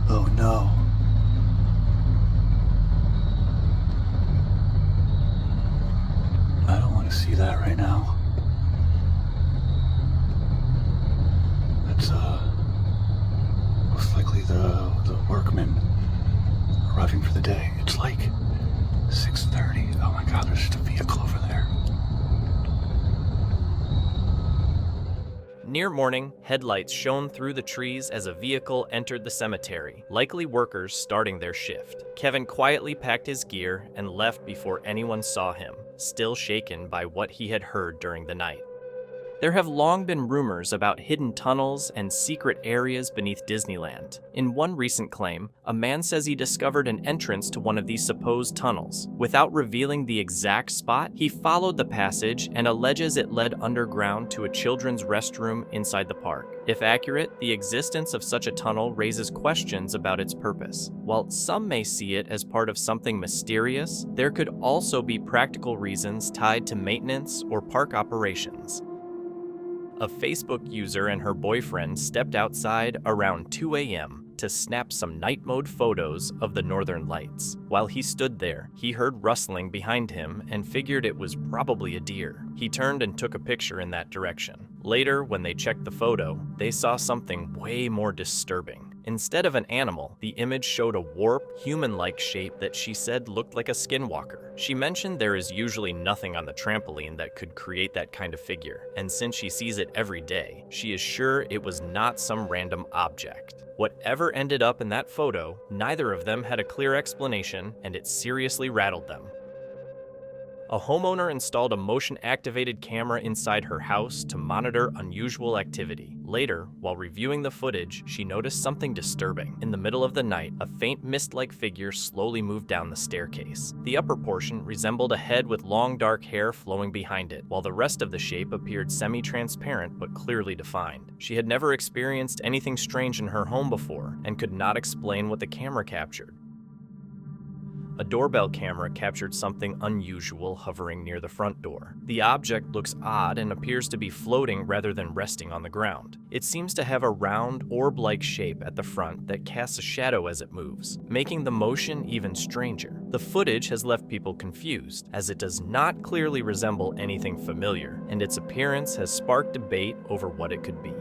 Oh no. I don't want to see that right now. That's most likely the workmen arriving for the day. It's like 6:30. Oh my god, there's just a vehicle over there. Near morning, headlights shone through the trees as a vehicle entered the cemetery, likely workers starting their shift. Kevin quietly packed his gear and left before anyone saw him, still shaken by what he had heard during the night. There have long been rumors about hidden tunnels and secret areas beneath Disneyland. In one recent claim, a man says he discovered an entrance to one of these supposed tunnels. Without revealing the exact spot, he followed the passage and alleges it led underground to a children's restroom inside the park. If accurate, the existence of such a tunnel raises questions about its purpose. While some may see it as part of something mysterious, there could also be practical reasons tied to maintenance or park operations. A Facebook user and her boyfriend stepped outside around 2 a.m. to snap some night mode photos of the northern lights. While he stood there, he heard rustling behind him and figured it was probably a deer. He turned and took a picture in that direction. Later, when they checked the photo, they saw something way more disturbing. Instead of an animal, the image showed a warped, human-like shape that she said looked like a skinwalker. She mentioned there is usually nothing on the trampoline that could create that kind of figure, and since she sees it every day, she is sure it was not some random object. Whatever ended up in that photo, neither of them had a clear explanation, and it seriously rattled them. A homeowner installed a motion-activated camera inside her house to monitor unusual activity. Later, while reviewing the footage, she noticed something disturbing. In the middle of the night, a faint mist-like figure slowly moved down the staircase. The upper portion resembled a head with long dark hair flowing behind it, while the rest of the shape appeared semi-transparent but clearly defined. She had never experienced anything strange in her home before, and could not explain what the camera captured. A doorbell camera captured something unusual hovering near the front door. The object looks odd and appears to be floating rather than resting on the ground. It seems to have a round, orb-like shape at the front that casts a shadow as it moves, making the motion even stranger. The footage has left people confused, as it does not clearly resemble anything familiar, and its appearance has sparked debate over what it could be.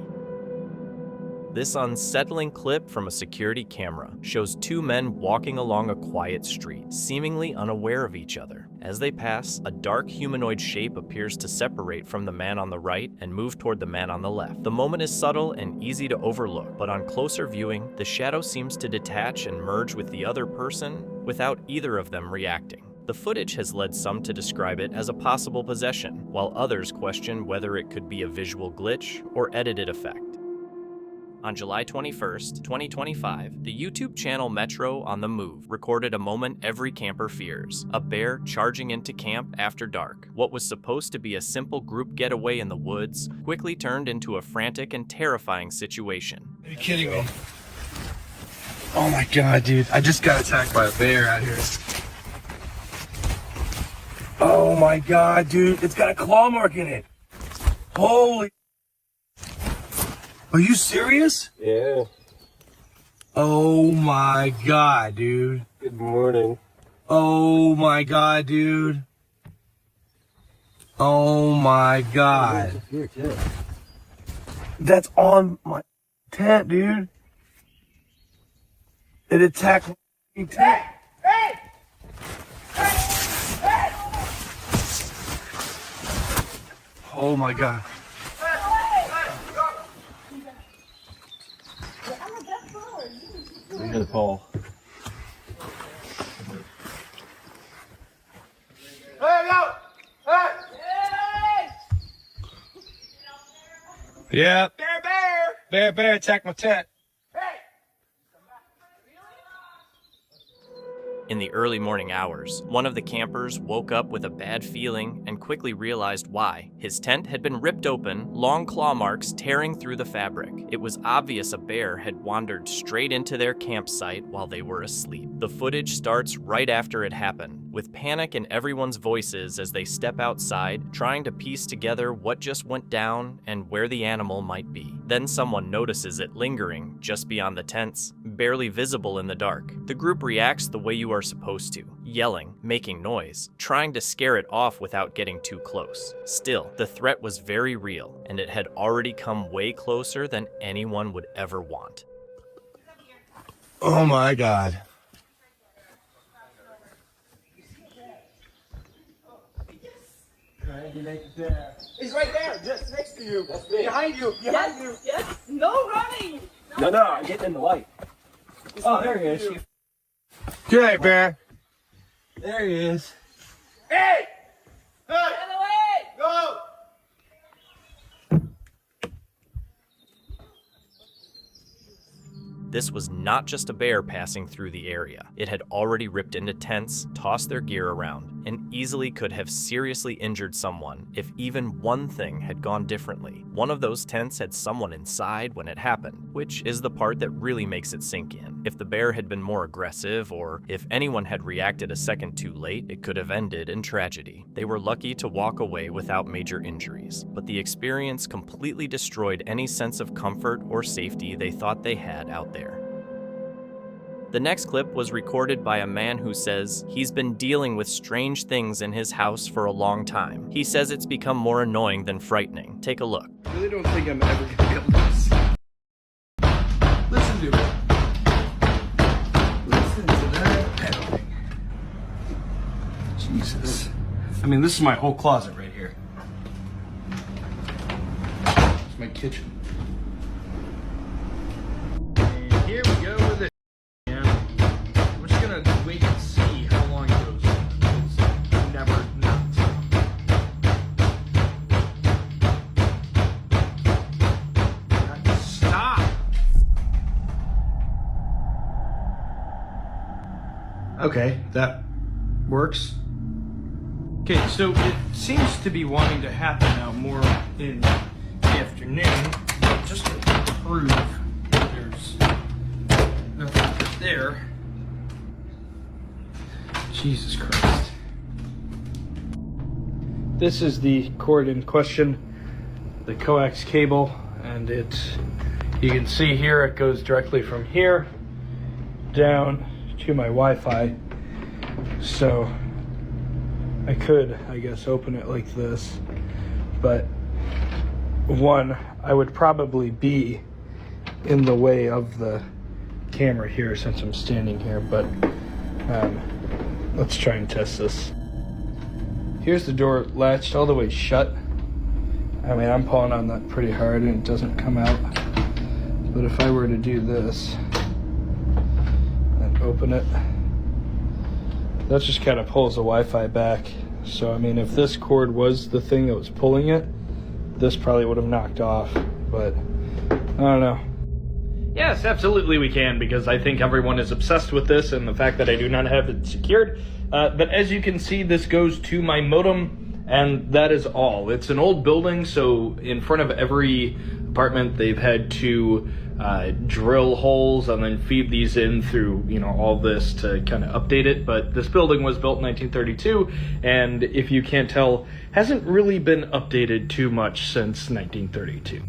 This unsettling clip from a security camera shows two men walking along a quiet street, seemingly unaware of each other. As they pass, a dark humanoid shape appears to separate from the man on the right and move toward the man on the left. The moment is subtle and easy to overlook, but on closer viewing, the shadow seems to detach and merge with the other person without either of them reacting. The footage has led some to describe it as a possible possession, while others question whether it could be a visual glitch or edited effect. On July 21st, 2025, the YouTube channel Metro on the Move recorded a moment every camper fears: a bear charging into camp after dark. What was supposed to be a simple group getaway in the woods quickly turned into a frantic and terrifying situation. Are you kidding me? Oh my god, dude. I just got attacked by a bear out here. Oh my god, dude. It's got a claw mark in it. Holy... Are you serious? Yeah. Oh my god, dude. Good morning. Oh my god, dude. Oh my god. That's on my tent, dude. It attacked my tent. Hey! Oh my god. We hear the call. Hey, yo! Hey! Yeah. Bear attacked my tent. In the early morning hours, one of the campers woke up with a bad feeling and quickly realized why. His tent had been ripped open, long claw marks tearing through the fabric. It was obvious a bear had wandered straight into their campsite while they were asleep. The footage starts right after it happened, with panic in everyone's voices as they step outside, trying to piece together what just went down and where the animal might be. Then someone notices it lingering just beyond the tents, barely visible in the dark. The group reacts the way you are supposed to, yelling, making noise, trying to scare it off without getting too close. Still, the threat was very real, and it had already come way closer than anyone would ever want. Oh my god. He's right there, just next to you. Behind you. Behind you. Yes. No running. No, I'm getting in the light. Oh, there he is. Okay, bear. There he is. Hey! Hey! Get away! Go! This was not just a bear passing through the area. It had already ripped into tents, tossed their gear around, and easily could have seriously injured someone if even one thing had gone differently. One of those tents had someone inside when it happened, which is the part that really makes it sink in. If the bear had been more aggressive, or if anyone had reacted a second too late, it could have ended in tragedy. They were lucky to walk away without major injuries, but the experience completely destroyed any sense of comfort or safety they thought they had out there. The next clip was recorded by a man who says he's been dealing with strange things in his house for a long time. He says it's become more annoying than frightening. Take a look. I really don't think I'm ever gonna be able to see. Listen to it. Listen to that pedaling. Jesus. I mean, this is my whole closet right here. It's my kitchen. And here we go with it. We're just gonna wait and see how long it goes. It's never not. Stop! Okay, that works. Okay, so it seems to be wanting to happen now more in the afternoon. Just to prove there's nothing there. Jesus Christ. This is the cord in question, the coax cable, and you can see here it goes directly from here down to my Wi-Fi. So I could, I guess, open it like this, but one, I would probably be in the way of the camera here since I'm standing here, but let's try and test this. Here's the door latched all the way shut. I mean, I'm pulling on that pretty hard and it doesn't come out. But if I were to do this and open it, that just kind of pulls the Wi-Fi back. So, I mean, if this cord was the thing that was pulling it, this probably would have knocked off, but I don't know. Yes, absolutely we can, because I think everyone is obsessed with this and the fact that I do not have it secured. But as you can see, this goes to my modem, and that is all. It's an old building, so in front of every apartment, they've had to drill holes and then feed these in through, you know, all this to kind of update it. But this building was built in 1932, and if you can't tell, hasn't really been updated too much since 1932.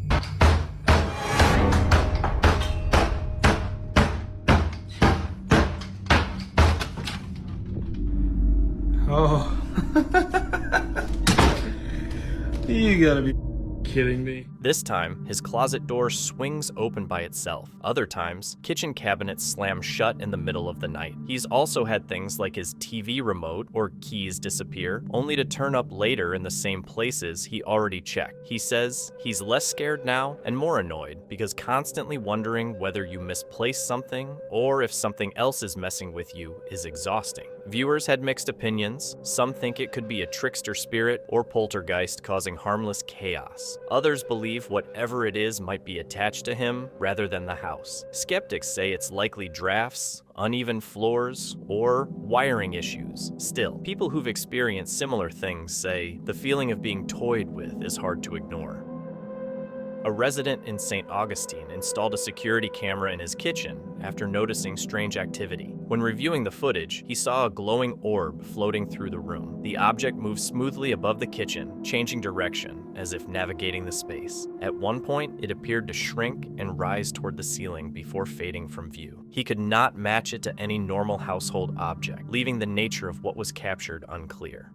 Oh. You gotta be kidding me. This time, his closet door swings open by itself. Other times, kitchen cabinets slam shut in the middle of the night. He's also had things like his TV remote or keys disappear, only to turn up later in the same places he already checked. He says he's less scared now and more annoyed because constantly wondering whether you misplaced something or if something else is messing with you is exhausting. Viewers had mixed opinions. Some think it could be a trickster spirit or poltergeist causing harmless chaos. Others believe whatever it is might be attached to him rather than the house. Skeptics say it's likely drafts, uneven floors, or wiring issues. Still, people who've experienced similar things say the feeling of being toyed with is hard to ignore. A resident in St. Augustine installed a security camera in his kitchen after noticing strange activity. When reviewing the footage, he saw a glowing orb floating through the room. The object moved smoothly above the kitchen, changing direction as if navigating the space. At one point, it appeared to shrink and rise toward the ceiling before fading from view. He could not match it to any normal household object, leaving the nature of what was captured unclear.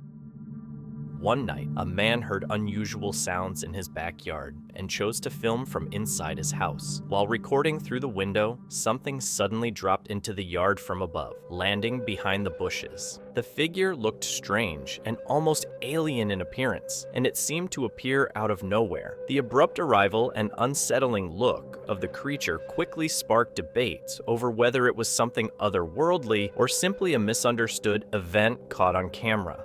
One night, a man heard unusual sounds in his backyard and chose to film from inside his house. While recording through the window, something suddenly dropped into the yard from above, landing behind the bushes. The figure looked strange and almost alien in appearance, and it seemed to appear out of nowhere. The abrupt arrival and unsettling look of the creature quickly sparked debates over whether it was something otherworldly or simply a misunderstood event caught on camera.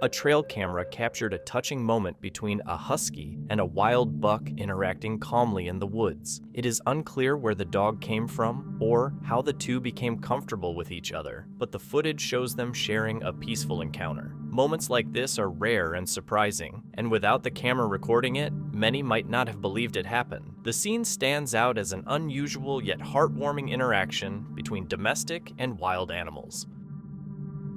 A trail camera captured a touching moment between a husky and a wild buck interacting calmly in the woods. It is unclear where the dog came from or how the two became comfortable with each other, but the footage shows them sharing a peaceful encounter. Moments like this are rare and surprising, and without the camera recording it, many might not have believed it happened. The scene stands out as an unusual yet heartwarming interaction between domestic and wild animals.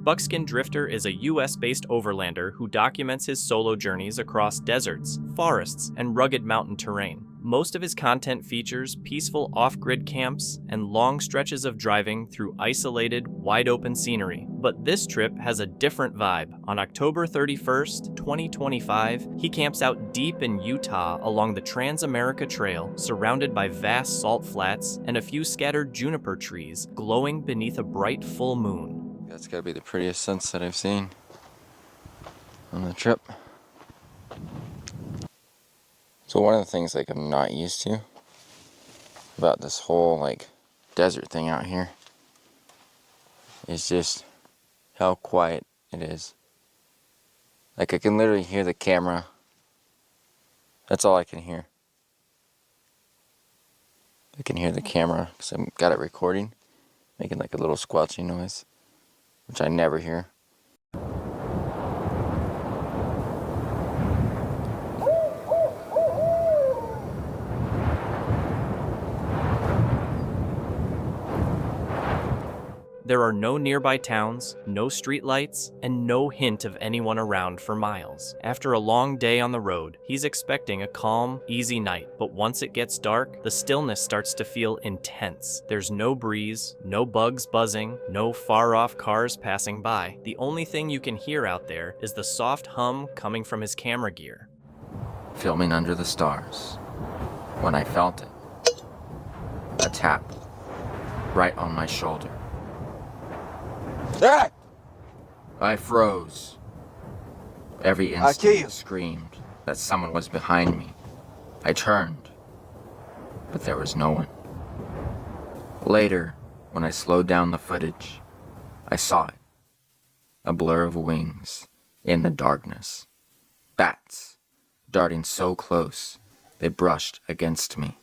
Buckskin Drifter is a US-based overlander who documents his solo journeys across deserts, forests, and rugged mountain terrain. Most of his content features peaceful off-grid camps and long stretches of driving through isolated, wide-open scenery. But this trip has a different vibe. On October 31st, 2025, he camps out deep in Utah along the Trans-America Trail, surrounded by vast salt flats and a few scattered juniper trees glowing beneath a bright full moon. That's gotta be the prettiest sunset I've seen on the trip. So one of the things like I'm not used to about this whole like desert thing out here is just how quiet it is. Like I can literally hear the camera. That's all I can hear. I can hear the camera because I've got it recording, making like a little squelching noise, which I never hear. There are no nearby towns, no streetlights, and no hint of anyone around for miles. After a long day on the road, he's expecting a calm, easy night, but once it gets dark, the stillness starts to feel intense. There's no breeze, no bugs buzzing, no far-off cars passing by. The only thing you can hear out there is the soft hum coming from his camera gear. Filming under the stars. When I felt it, a tap right on my shoulder. Ah! I froze. Every instinct screamed that someone was behind me. I turned, but there was no one. Later, when I slowed down the footage, I saw it. A blur of wings in the darkness. Bats, darting so close, they brushed against me.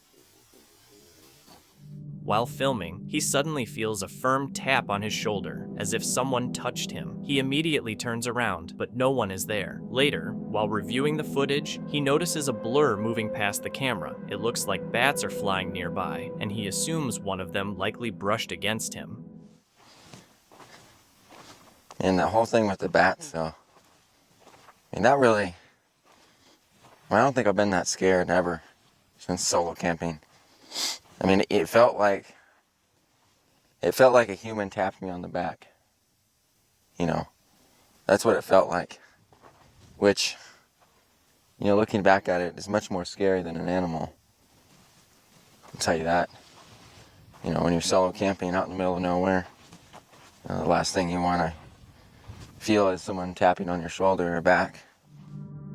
While filming, he suddenly feels a firm tap on his shoulder, as if someone touched him. He immediately turns around, but no one is there. Later, while reviewing the footage, he notices a blur moving past the camera. It looks like bats are flying nearby, and he assumes one of them likely brushed against him. And that whole thing with the bats, though, I mean, that really, I don't think I've been that scared ever since solo camping. I mean, it felt like a human tapped me on the back. You know, that's what it felt like. Which, you know, looking back at it, is much more scary than an animal. I'll tell you that. You know, when you're solo camping out in the middle of nowhere, the last thing you want to feel is someone tapping on your shoulder or back.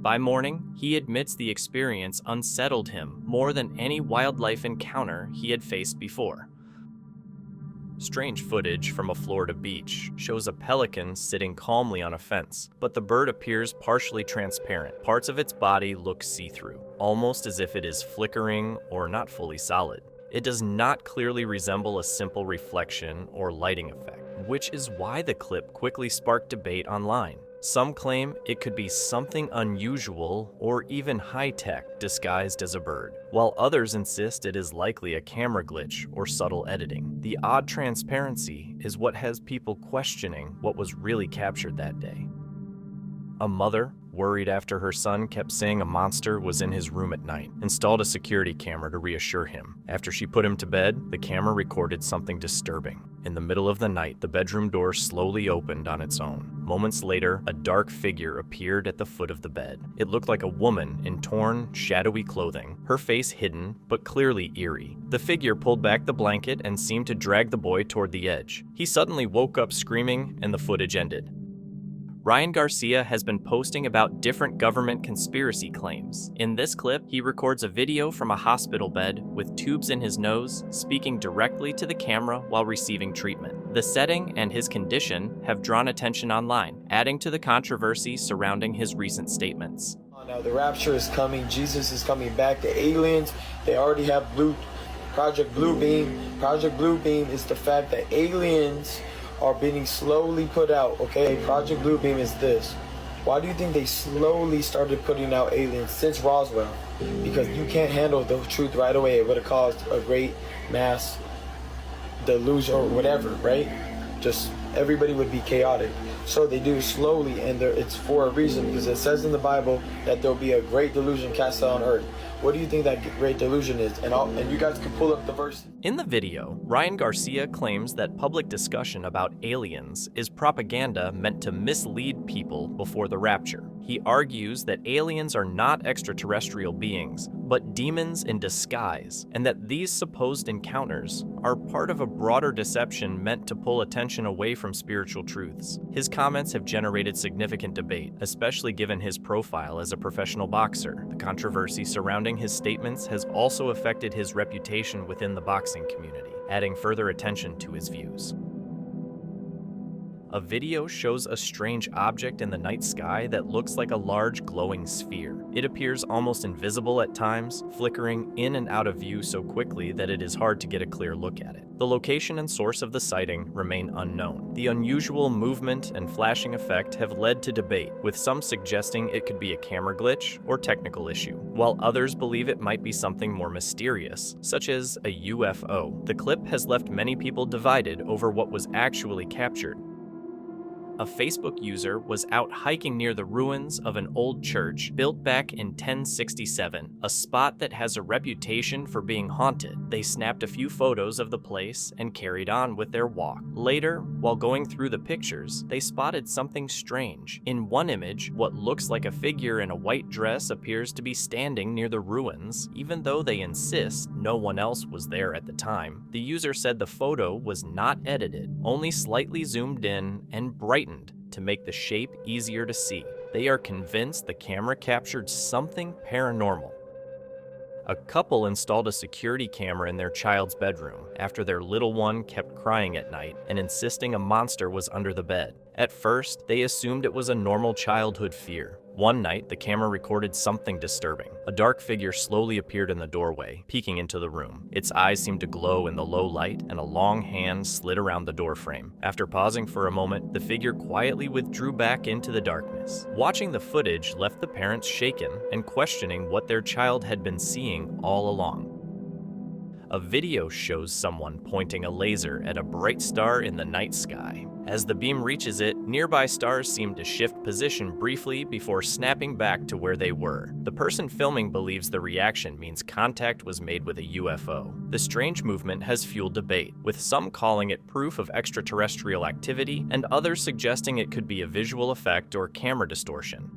By morning, he admits the experience unsettled him more than any wildlife encounter he had faced before. Strange footage from a Florida beach shows a pelican sitting calmly on a fence, but the bird appears partially transparent. Parts of its body look see-through, almost as if it is flickering or not fully solid. It does not clearly resemble a simple reflection or lighting effect, which is why the clip quickly sparked debate online. Some claim it could be something unusual or even high-tech disguised as a bird, while others insist it is likely a camera glitch or subtle editing. The odd transparency is what has people questioning what was really captured that day. A mother, worried after her son kept saying a monster was in his room at night, installed a security camera to reassure him. After she put him to bed, the camera recorded something disturbing. In the middle of the night, the bedroom door slowly opened on its own. Moments later, a dark figure appeared at the foot of the bed. It looked like a woman in torn, shadowy clothing, her face hidden, but clearly eerie. The figure pulled back the blanket and seemed to drag the boy toward the edge. He suddenly woke up screaming, and the footage ended. Ryan Garcia has been posting about different government conspiracy claims. In this clip, he records a video from a hospital bed with tubes in his nose, speaking directly to the camera while receiving treatment. The setting and his condition have drawn attention online, adding to the controversy surrounding his recent statements. Now the rapture is coming, Jesus is coming back, the aliens, they already have Project Bluebeam. Project Bluebeam is the fact that aliens are being slowly put out, okay? Project Bluebeam is this. Why do you think they slowly started putting out aliens since Roswell? Because you can't handle the truth right away. It would have caused a great mass delusion or whatever, right? Just everybody would be chaotic. So they do slowly, and it's for a reason, because it says in the Bible that there'll be a great delusion cast out on earth. What do you think that great delusion is? And you guys can pull up the verse. In the video, Ryan Garcia claims that public discussion about aliens is propaganda meant to mislead people before the rapture. He argues that aliens are not extraterrestrial beings, but demons in disguise, and that these supposed encounters are part of a broader deception meant to pull attention away from spiritual truths. His comments have generated significant debate, especially given his profile as a professional boxer. The controversy surrounding his statements has also affected his reputation within the boxing community, adding further attention to his views. A video shows a strange object in the night sky that looks like a large glowing sphere. It appears almost invisible at times, flickering in and out of view so quickly that it is hard to get a clear look at it. The location and source of the sighting remain unknown. The unusual movement and flashing effect have led to debate, with some suggesting it could be a camera glitch or technical issue, while others believe it might be something more mysterious, such as a UFO. The clip has left many people divided over what was actually captured. A Facebook user was out hiking near the ruins of an old church built back in 1067, a spot that has a reputation for being haunted. They snapped a few photos of the place and carried on with their walk. Later, while going through the pictures, they spotted something strange. In one image, what looks like a figure in a white dress appears to be standing near the ruins, even though they insist no one else was there at the time. The user said the photo was not edited, only slightly zoomed in and brightened to make the shape easier to see. They are convinced the camera captured something paranormal. A couple installed a security camera in their child's bedroom after their little one kept crying at night and insisting a monster was under the bed. At first, they assumed it was a normal childhood fear. One night, the camera recorded something disturbing. A dark figure slowly appeared in the doorway, peeking into the room. Its eyes seemed to glow in the low light, and a long hand slid around the doorframe. After pausing for a moment, the figure quietly withdrew back into the darkness. Watching the footage left the parents shaken and questioning what their child had been seeing all along. A video shows someone pointing a laser at a bright star in the night sky. As the beam reaches it, nearby stars seem to shift position briefly before snapping back to where they were. The person filming believes the reaction means contact was made with a UFO. The strange movement has fueled debate, with some calling it proof of extraterrestrial activity and others suggesting it could be a visual effect or camera distortion.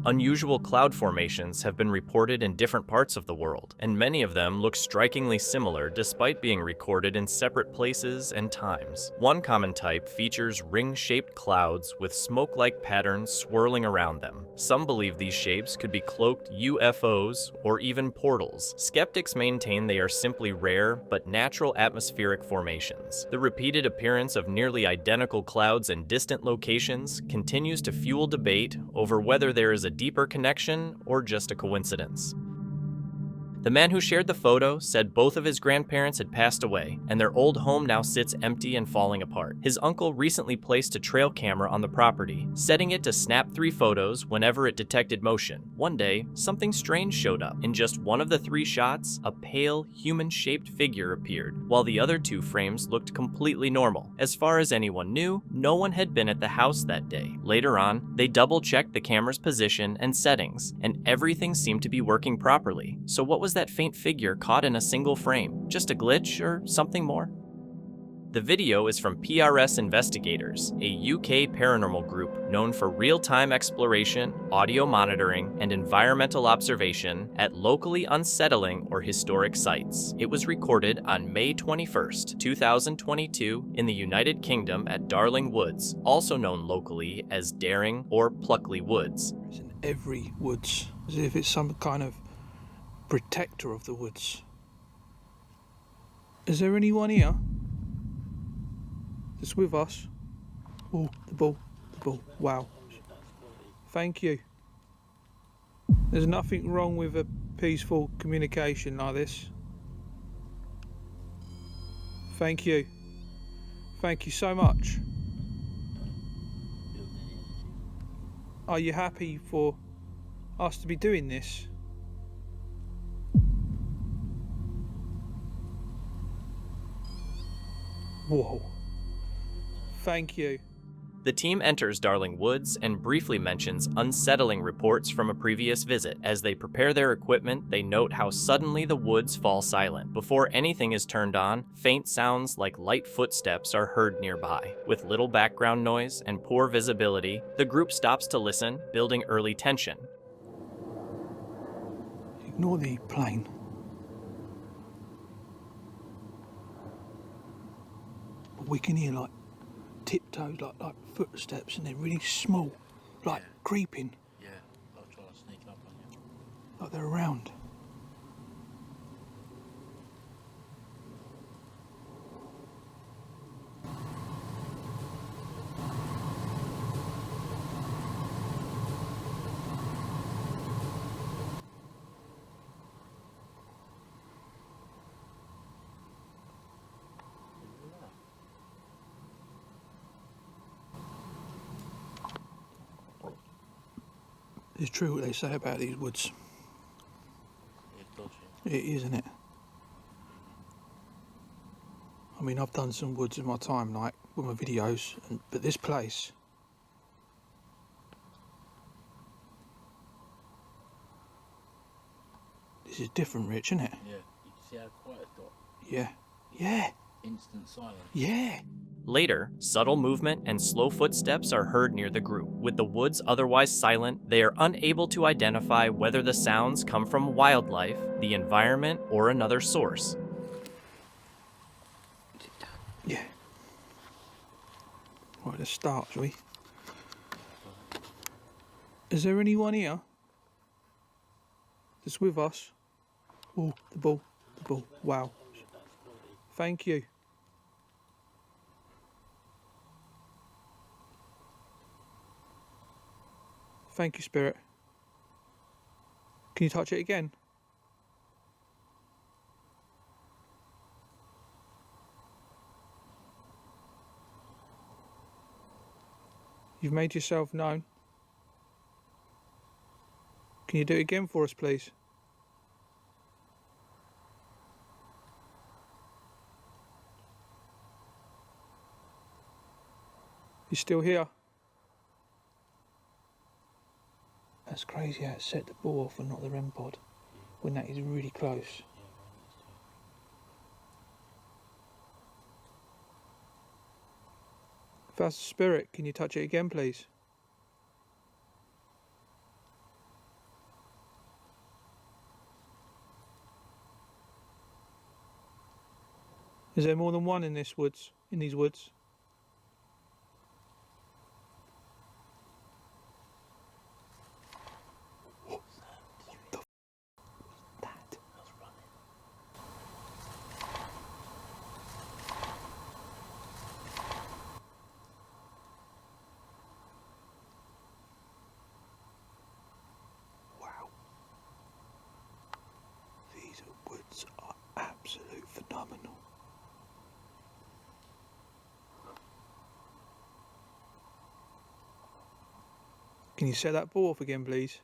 Unusual cloud formations have been reported in different parts of the world, and many of them look strikingly similar despite being recorded in separate places and times. One common type features ring-shaped clouds with smoke-like patterns swirling around them. Some believe these shapes could be cloaked UFOs or even portals. Skeptics maintain they are simply rare but natural atmospheric formations. The repeated appearance of nearly identical clouds in distant locations continues to fuel debate over whether there is a deeper connection or just a coincidence. The man who shared the photo said both of his grandparents had passed away, and their old home now sits empty and falling apart. His uncle recently placed a trail camera on the property, setting it to snap 3 photos whenever it detected motion. One day, something strange showed up. In just one of the 3 shots, a pale, human-shaped figure appeared, while the other 2 frames looked completely normal. As far as anyone knew, no one had been at the house that day. Later on, they double-checked the camera's position and settings, and everything seemed to be working properly. So what was that faint figure caught in a single frame? Just a glitch or something more? The video is from PRS Investigators, a UK paranormal group known for real-time exploration, audio monitoring, and environmental observation at locally unsettling or historic sites. It was recorded on May 21st, 2022 in the United Kingdom at Darling Woods, also known locally as Daring or Pluckley Woods. It's in every woods, as if it's some kind of protector of the woods. Is there anyone here that's with us? Oh, the ball. Wow. Thank you. There's nothing wrong with a peaceful communication like this. Thank you. Thank you so much. Are you happy for us to be doing this? Whoa. Thank you. The team enters Darling Woods and briefly mentions unsettling reports from a previous visit. As they prepare their equipment, they note how suddenly the woods fall silent. Before anything is turned on, faint sounds like light footsteps are heard nearby. With little background noise and poor visibility, the group stops to listen, building early tension. Ignore the plane. We can hear like tiptoes, like footsteps, and they're really small, like creeping. Yeah, like trying to sneak up on you. Like they're around. It's true what they say about these woods. It's dodgy. It is, isn't it? I mean, I've done some woods in my time, like with my videos, but this place. This is different, Rich, isn't it? Yeah, you can see how quiet it got. Yeah. Yeah. Instant silence. Yeah. Later, subtle movement and slow footsteps are heard near the group. With the woods otherwise silent, they are unable to identify whether the sounds come from wildlife, the environment, or another source. Yeah. Right, let's start, shall we? Is there anyone here that's with us? Oh, the ball. The ball. Wow. Thank you. Thank you, Spirit. Can you touch it again? You've made yourself known. Can you do it again for us, please? You still here? That's crazy how it set the ball off and not the REM pod when that is really close. If that's the spirit, can you touch it again, please? Is there more than one in these woods? Woods are absolute phenomenal. Can you set that ball off again, please?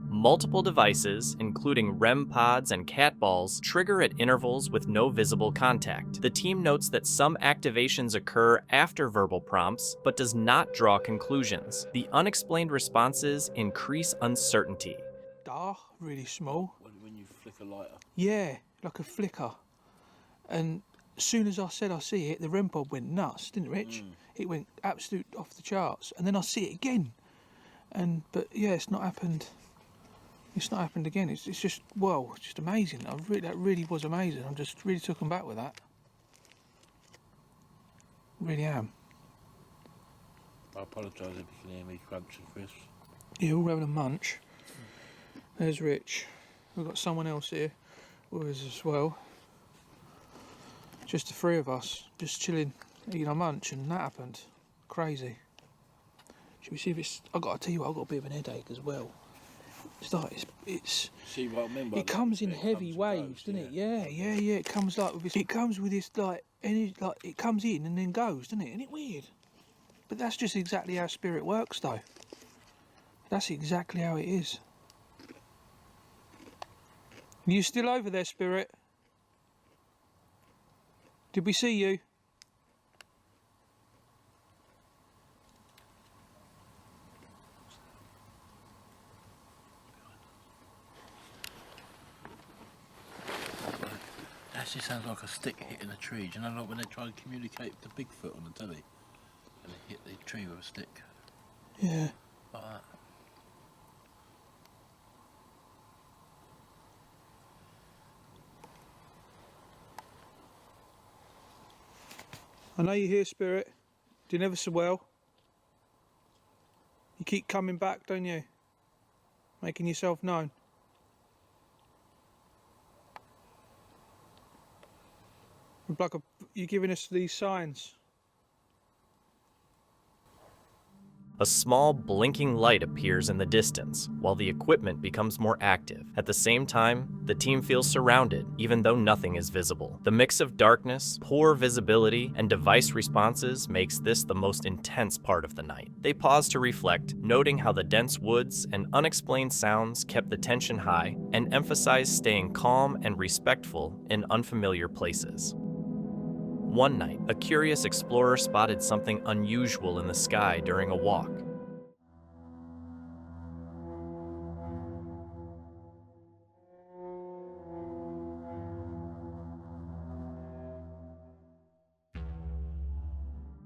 Multiple devices, including REM pods and cat balls, trigger at intervals with no visible contact. The team notes that some activations occur after verbal prompts, but does not draw conclusions. The unexplained responses increase uncertainty. Dark, really small. When you flick a lighter. Yeah, like a flicker. And as soon as I said I see it, the REM pod went nuts, didn't it, Rich? It went absolute off the charts. And then I see it again. But yeah, it's not happened. It's not happened again. It's just, well, it's just amazing. That really was amazing. I'm just really taken back with that. Really am. I apologise if you can hear me crunching crisps. Yeah, we're all having a munch. There's Rich. We've got someone else here with us as well. Just the three of us, just chilling, eating our munch, and that happened. Crazy. Should we see if it's... I've got to tell you what, I've got a bit of an headache as well. It's see what I mean by it comes in heavy waves, doesn't it? Yeah. It comes like with this, it comes with this it comes in and then goes, doesn't it? Isn't it weird? But that's just exactly how spirit works, though. That's exactly how it is. You still over there, spirit? Did we see you? Actually sounds like a stick hitting a tree. Do you know, like when they try and communicate with the Bigfoot on the telly, and they hit the tree with a stick? Yeah. Like that. I know you're here, spirit. Do you never so well? You keep coming back, don't you? Making yourself known. You're giving us these signs. A small blinking light appears in the distance, while the equipment becomes more active. At the same time, the team feels surrounded, even though nothing is visible. The mix of darkness, poor visibility, and device responses makes this the most intense part of the night. They pause to reflect, noting how the dense woods and unexplained sounds kept the tension high, and emphasize staying calm and respectful in unfamiliar places. One night, a curious explorer spotted something unusual in the sky during a walk.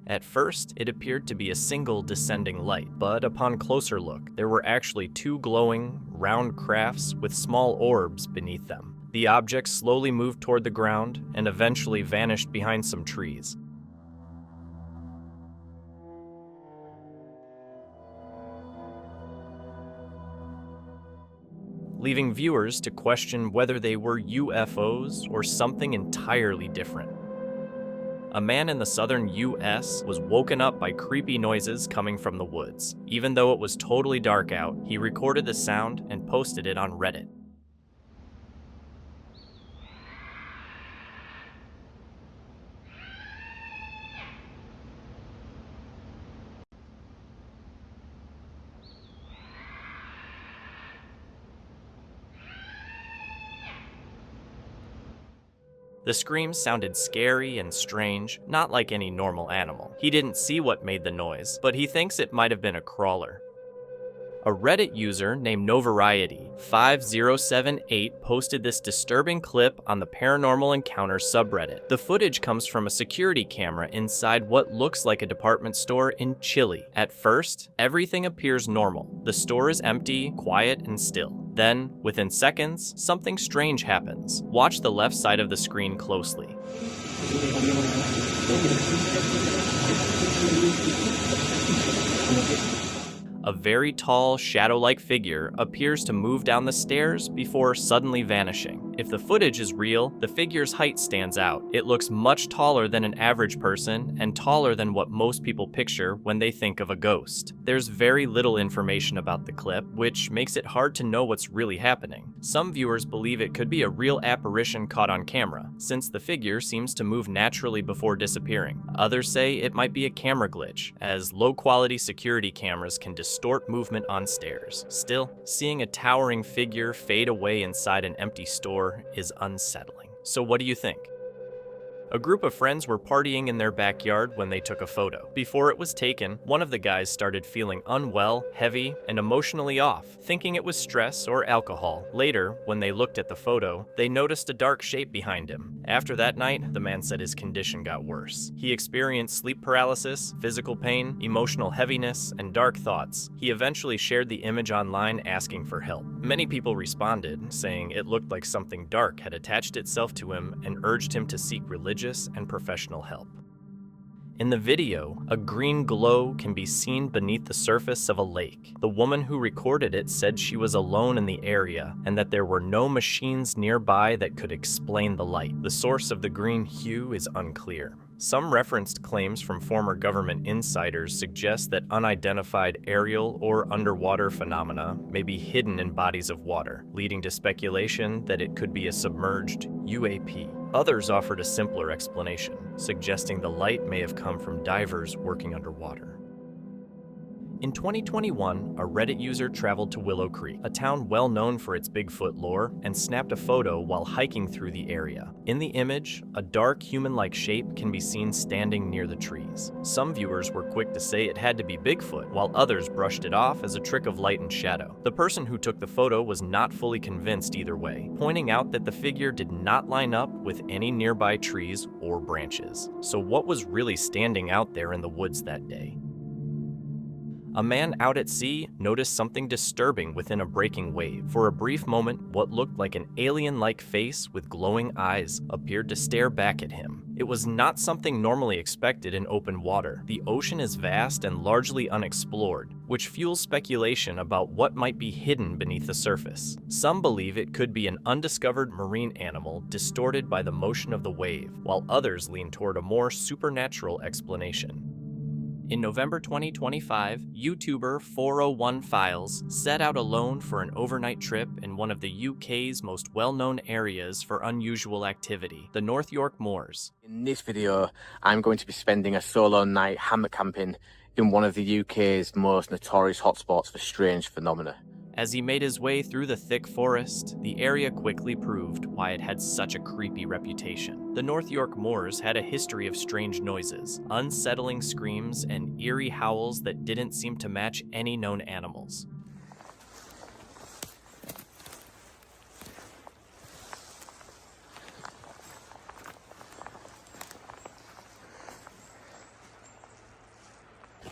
At first, it appeared to be a single descending light, but upon closer look, there were actually two glowing, round crafts with small orbs beneath them. The object slowly moved toward the ground and eventually vanished behind some trees. Leaving viewers to question whether they were UFOs or something entirely different. A man in the southern US was woken up by creepy noises coming from the woods. Even though it was totally dark out, he recorded the sound and posted it on Reddit. The screams sounded scary and strange, not like any normal animal. He didn't see what made the noise, but he thinks it might have been a crawler. A Reddit user named Novariety5078 posted this disturbing clip on the Paranormal Encounters subreddit. The footage comes from a security camera inside what looks like a department store in Chile. At first, everything appears normal. The store is empty, quiet, and still. Then, within seconds, something strange happens. Watch the left side of the screen closely. A very tall, shadow-like figure appears to move down the stairs before suddenly vanishing. If the footage is real, the figure's height stands out. It looks much taller than an average person and taller than what most people picture when they think of a ghost. There's very little information about the clip, which makes it hard to know what's really happening. Some viewers believe it could be a real apparition caught on camera, since the figure seems to move naturally before disappearing. Others say it might be a camera glitch, as low-quality security cameras can distort movement on stairs. Still, seeing a towering figure fade away inside an empty store is unsettling. So what do you think? A group of friends were partying in their backyard when they took a photo. Before it was taken, one of the guys started feeling unwell, heavy, and emotionally off, thinking it was stress or alcohol. Later, when they looked at the photo, they noticed a dark shape behind him. After that night, the man said his condition got worse. He experienced sleep paralysis, physical pain, emotional heaviness, and dark thoughts. He eventually shared the image online asking for help. Many people responded, saying it looked like something dark had attached itself to him and urged him to seek religious and professional help. In the video, a green glow can be seen beneath the surface of a lake. The woman who recorded it said she was alone in the area and that there were no machines nearby that could explain the light. The source of the green hue is unclear. Some referenced claims from former government insiders suggest that unidentified aerial or underwater phenomena may be hidden in bodies of water, leading to speculation that it could be a submerged UAP. Others offered a simpler explanation, suggesting the light may have come from divers working underwater. In 2021, a Reddit user traveled to Willow Creek, a town well known for its Bigfoot lore, and snapped a photo while hiking through the area. In the image, a dark human-like shape can be seen standing near the trees. Some viewers were quick to say it had to be Bigfoot, while others brushed it off as a trick of light and shadow. The person who took the photo was not fully convinced either way, pointing out that the figure did not line up with any nearby trees or branches. So what was really standing out there in the woods that day? A man out at sea noticed something disturbing within a breaking wave. For a brief moment, what looked like an alien-like face with glowing eyes appeared to stare back at him. It was not something normally expected in open water. The ocean is vast and largely unexplored, which fuels speculation about what might be hidden beneath the surface. Some believe it could be an undiscovered marine animal distorted by the motion of the wave, while others lean toward a more supernatural explanation. In November 2025, YouTuber 401 Files set out alone for an overnight trip in one of the UK's most well-known areas for unusual activity, the North York Moors. In this video, I'm going to be spending a solo night hammock camping in one of the UK's most notorious hotspots for strange phenomena. As he made his way through the thick forest, the area quickly proved why it had such a creepy reputation. The North York Moors had a history of strange noises, unsettling screams, and eerie howls that didn't seem to match any known animals.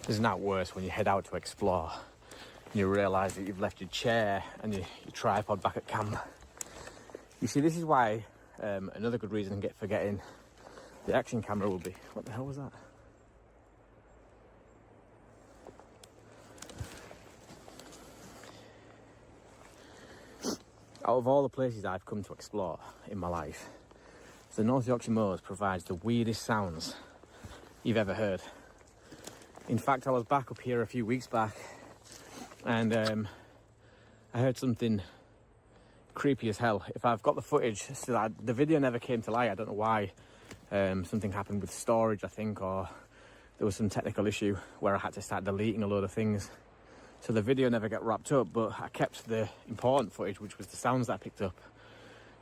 Isn't that worse when you head out to explore and you realise that you've left your chair and your tripod back at camp? You see, this is why another good reason for getting the action camera will be... What the hell was that? Out of all the places I've come to explore in my life, the North Yorkshire Moors provides the weirdest sounds you've ever heard. In fact, I was back up here a few weeks back and I heard something creepy as hell. If I've got the footage, still, the video never came to light. I don't know why. Something happened with storage, I think, or there was some technical issue where I had to start deleting a load of things. So the video never got wrapped up, but I kept the important footage, which was the sounds that I picked up.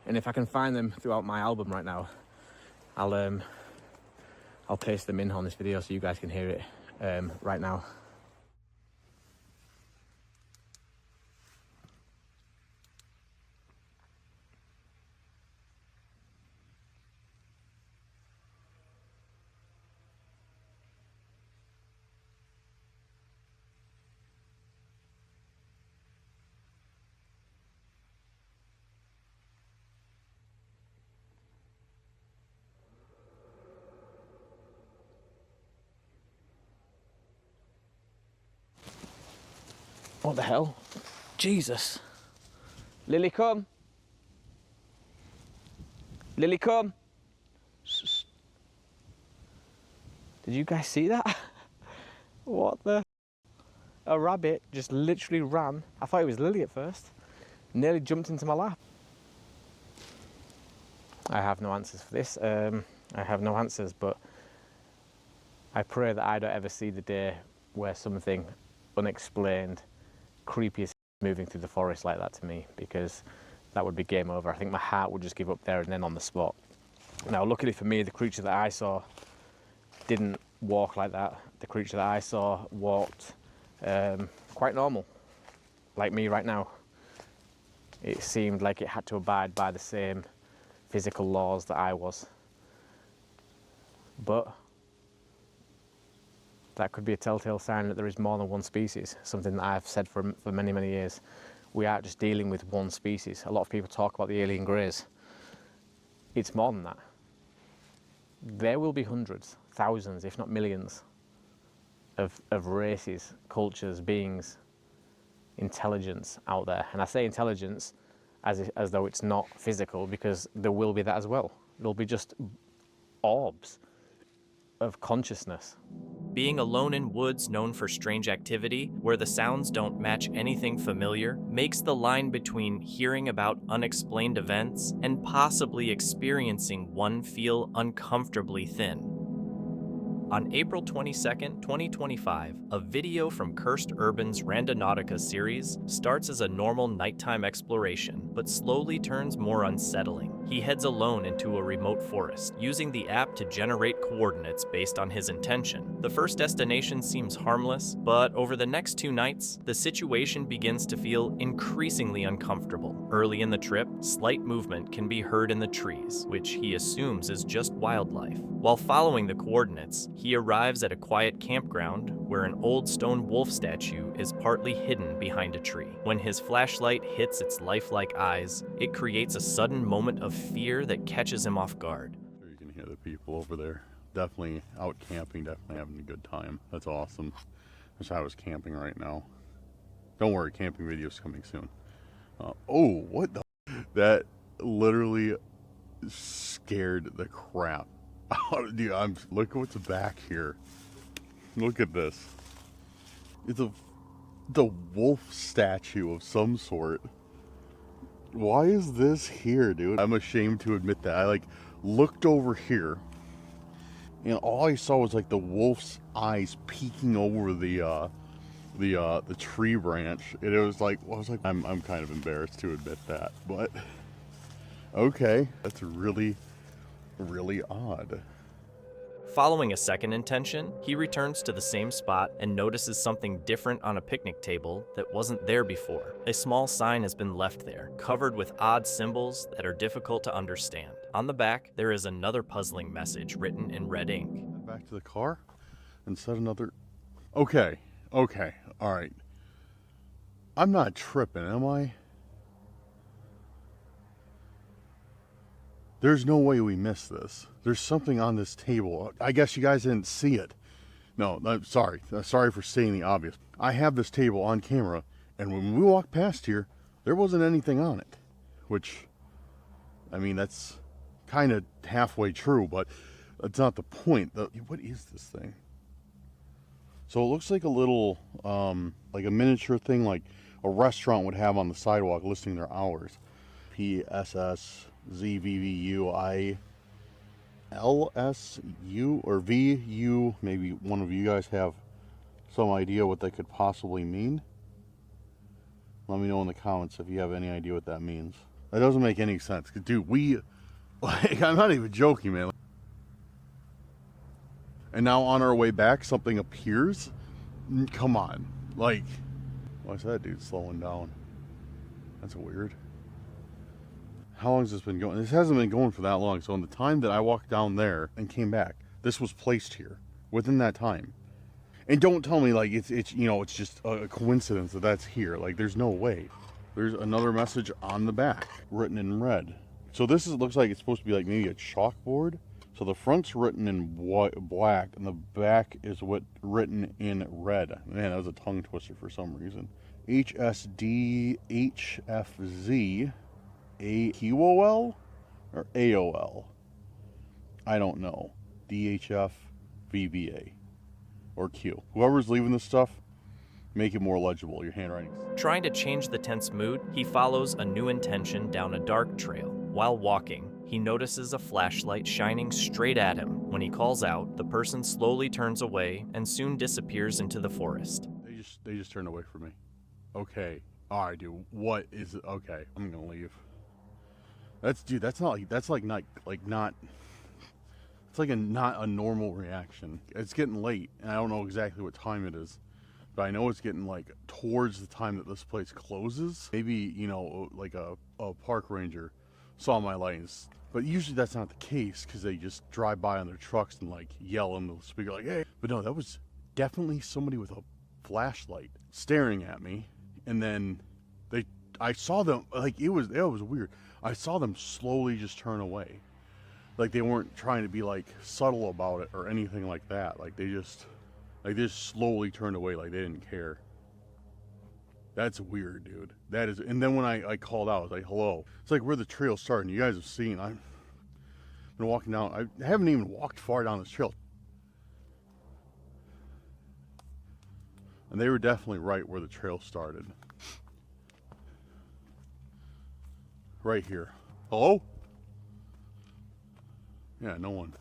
And if I can find them throughout my album right now, I'll paste them in on this video so you guys can hear it right now. What the hell? Jesus. Lily, come. Lily, come. Did you guys see that? What the? A rabbit just literally ran. I thought it was Lily at first. Nearly jumped into my lap. I have no answers for this. I have no answers, but I pray that I don't ever see the day where something unexplained, creepy as moving through the forest like that to me, because that would be game over. I think my heart would just give up there and then on the spot. Now, luckily for me, the creature that I saw didn't walk like that. The creature that I saw walked quite normal, like me right now. It seemed like it had to abide by the same physical laws that I was. But that could be a telltale sign that there is more than one species, something that I've said for many, many years. We aren't just dealing with one species. A lot of people talk about the alien greys. It's more than that. There will be hundreds, thousands, if not millions, of races, cultures, beings, intelligence out there. And I say intelligence as though it's not physical, because there will be that as well. There'll be just orbs of consciousness. Being alone in woods known for strange activity, where the sounds don't match anything familiar, makes the line between hearing about unexplained events and possibly experiencing one feel uncomfortably thin. On April 22nd, 2025, a video from Cursed Urban's Randonautica series starts as a normal nighttime exploration, but slowly turns more unsettling. He heads alone into a remote forest, using the app to generate coordinates based on his intention. The first destination seems harmless, but over the next 2 nights, the situation begins to feel increasingly uncomfortable. Early in the trip, slight movement can be heard in the trees, which he assumes is just wildlife. While following the coordinates, he arrives at a quiet campground where an old stone wolf statue is partly hidden behind a tree. When his flashlight hits its lifelike eyes, it creates a sudden moment of fear that catches him off guard. You can hear the people over there. Definitely out camping, definitely having a good time. That's awesome. Wish I was camping right now. Don't worry, camping videos coming soon. Oh, what the? That literally scared the crap out of you. Look at what's back here. Look at this. It's the wolf statue of some sort. Why is this here, dude? I'm ashamed to admit that. I like looked over here and all I saw was like the wolf's eyes peeking over the tree branch. And it was like, I'm kind of embarrassed to admit that, but okay. That's really, really odd. Following a second intention, he returns to the same spot and notices something different on a picnic table that wasn't there before. A small sign has been left there, covered with odd symbols that are difficult to understand. On the back, there is another puzzling message written in red ink. Back to the car and set another... Okay, alright. I'm not tripping, am I? There's no way we missed this. There's something on this table. I guess you guys didn't see it. No, I'm sorry. Sorry for saying the obvious. I have this table on camera, and when we walked past here, there wasn't anything on it. Which, I mean, that's kind of halfway true, but that's not the point. What is this thing? So it looks like a little, like a miniature thing like a restaurant would have on the sidewalk listing their hours. PSSZVVUILSU or VU. Maybe one of you guys have some idea what that could possibly mean. Let me know in the comments if you have any idea what that means. That doesn't make any sense. Dude, I'm not even joking, man. And now on our way back, something appears? Come on. Like, why's that dude slowing down? That's weird. How long has this been going? This hasn't been going for that long. So in the time that I walked down there and came back, this was placed here within that time. And don't tell me like it's just a coincidence that that's here. Like there's no way. There's another message on the back written in red. So this looks like it's supposed to be like maybe a chalkboard. So the front's written in black and the back is written in red. Man, that was a tongue twister for some reason. HSDHFZ AQOL or AOL? I don't know. DHF VBA or Q. Whoever's leaving this stuff, make it more legible, your handwriting. Trying to change the tense mood, he follows a new intention down a dark trail. While walking, he notices a flashlight shining straight at him. When he calls out, the person slowly turns away and soon disappears into the forest. They just turned away from me. Okay. Alright, dude. What is it? Okay, I'm gonna leave. That's not it's like not a normal reaction. It's getting late and I don't know exactly what time it is, but I know it's getting like towards the time that this place closes. Maybe, like a park ranger saw my lights, but usually that's not the case because they just drive by on their trucks and like yell in the speaker like, hey. But no, that was definitely somebody with a flashlight staring at me, and then I saw them, like it was weird. I saw them slowly just turn away. Like they weren't trying to be like subtle about it or anything like that. Like they just slowly turned away like they didn't care. That's weird, dude. That is. And then when I called out, I was like, hello. It's like where the trail's starting. You guys have seen, I've been walking down. I haven't even walked far down this trail. And they were definitely right where the trail started. Right here. Hello? Yeah, no one.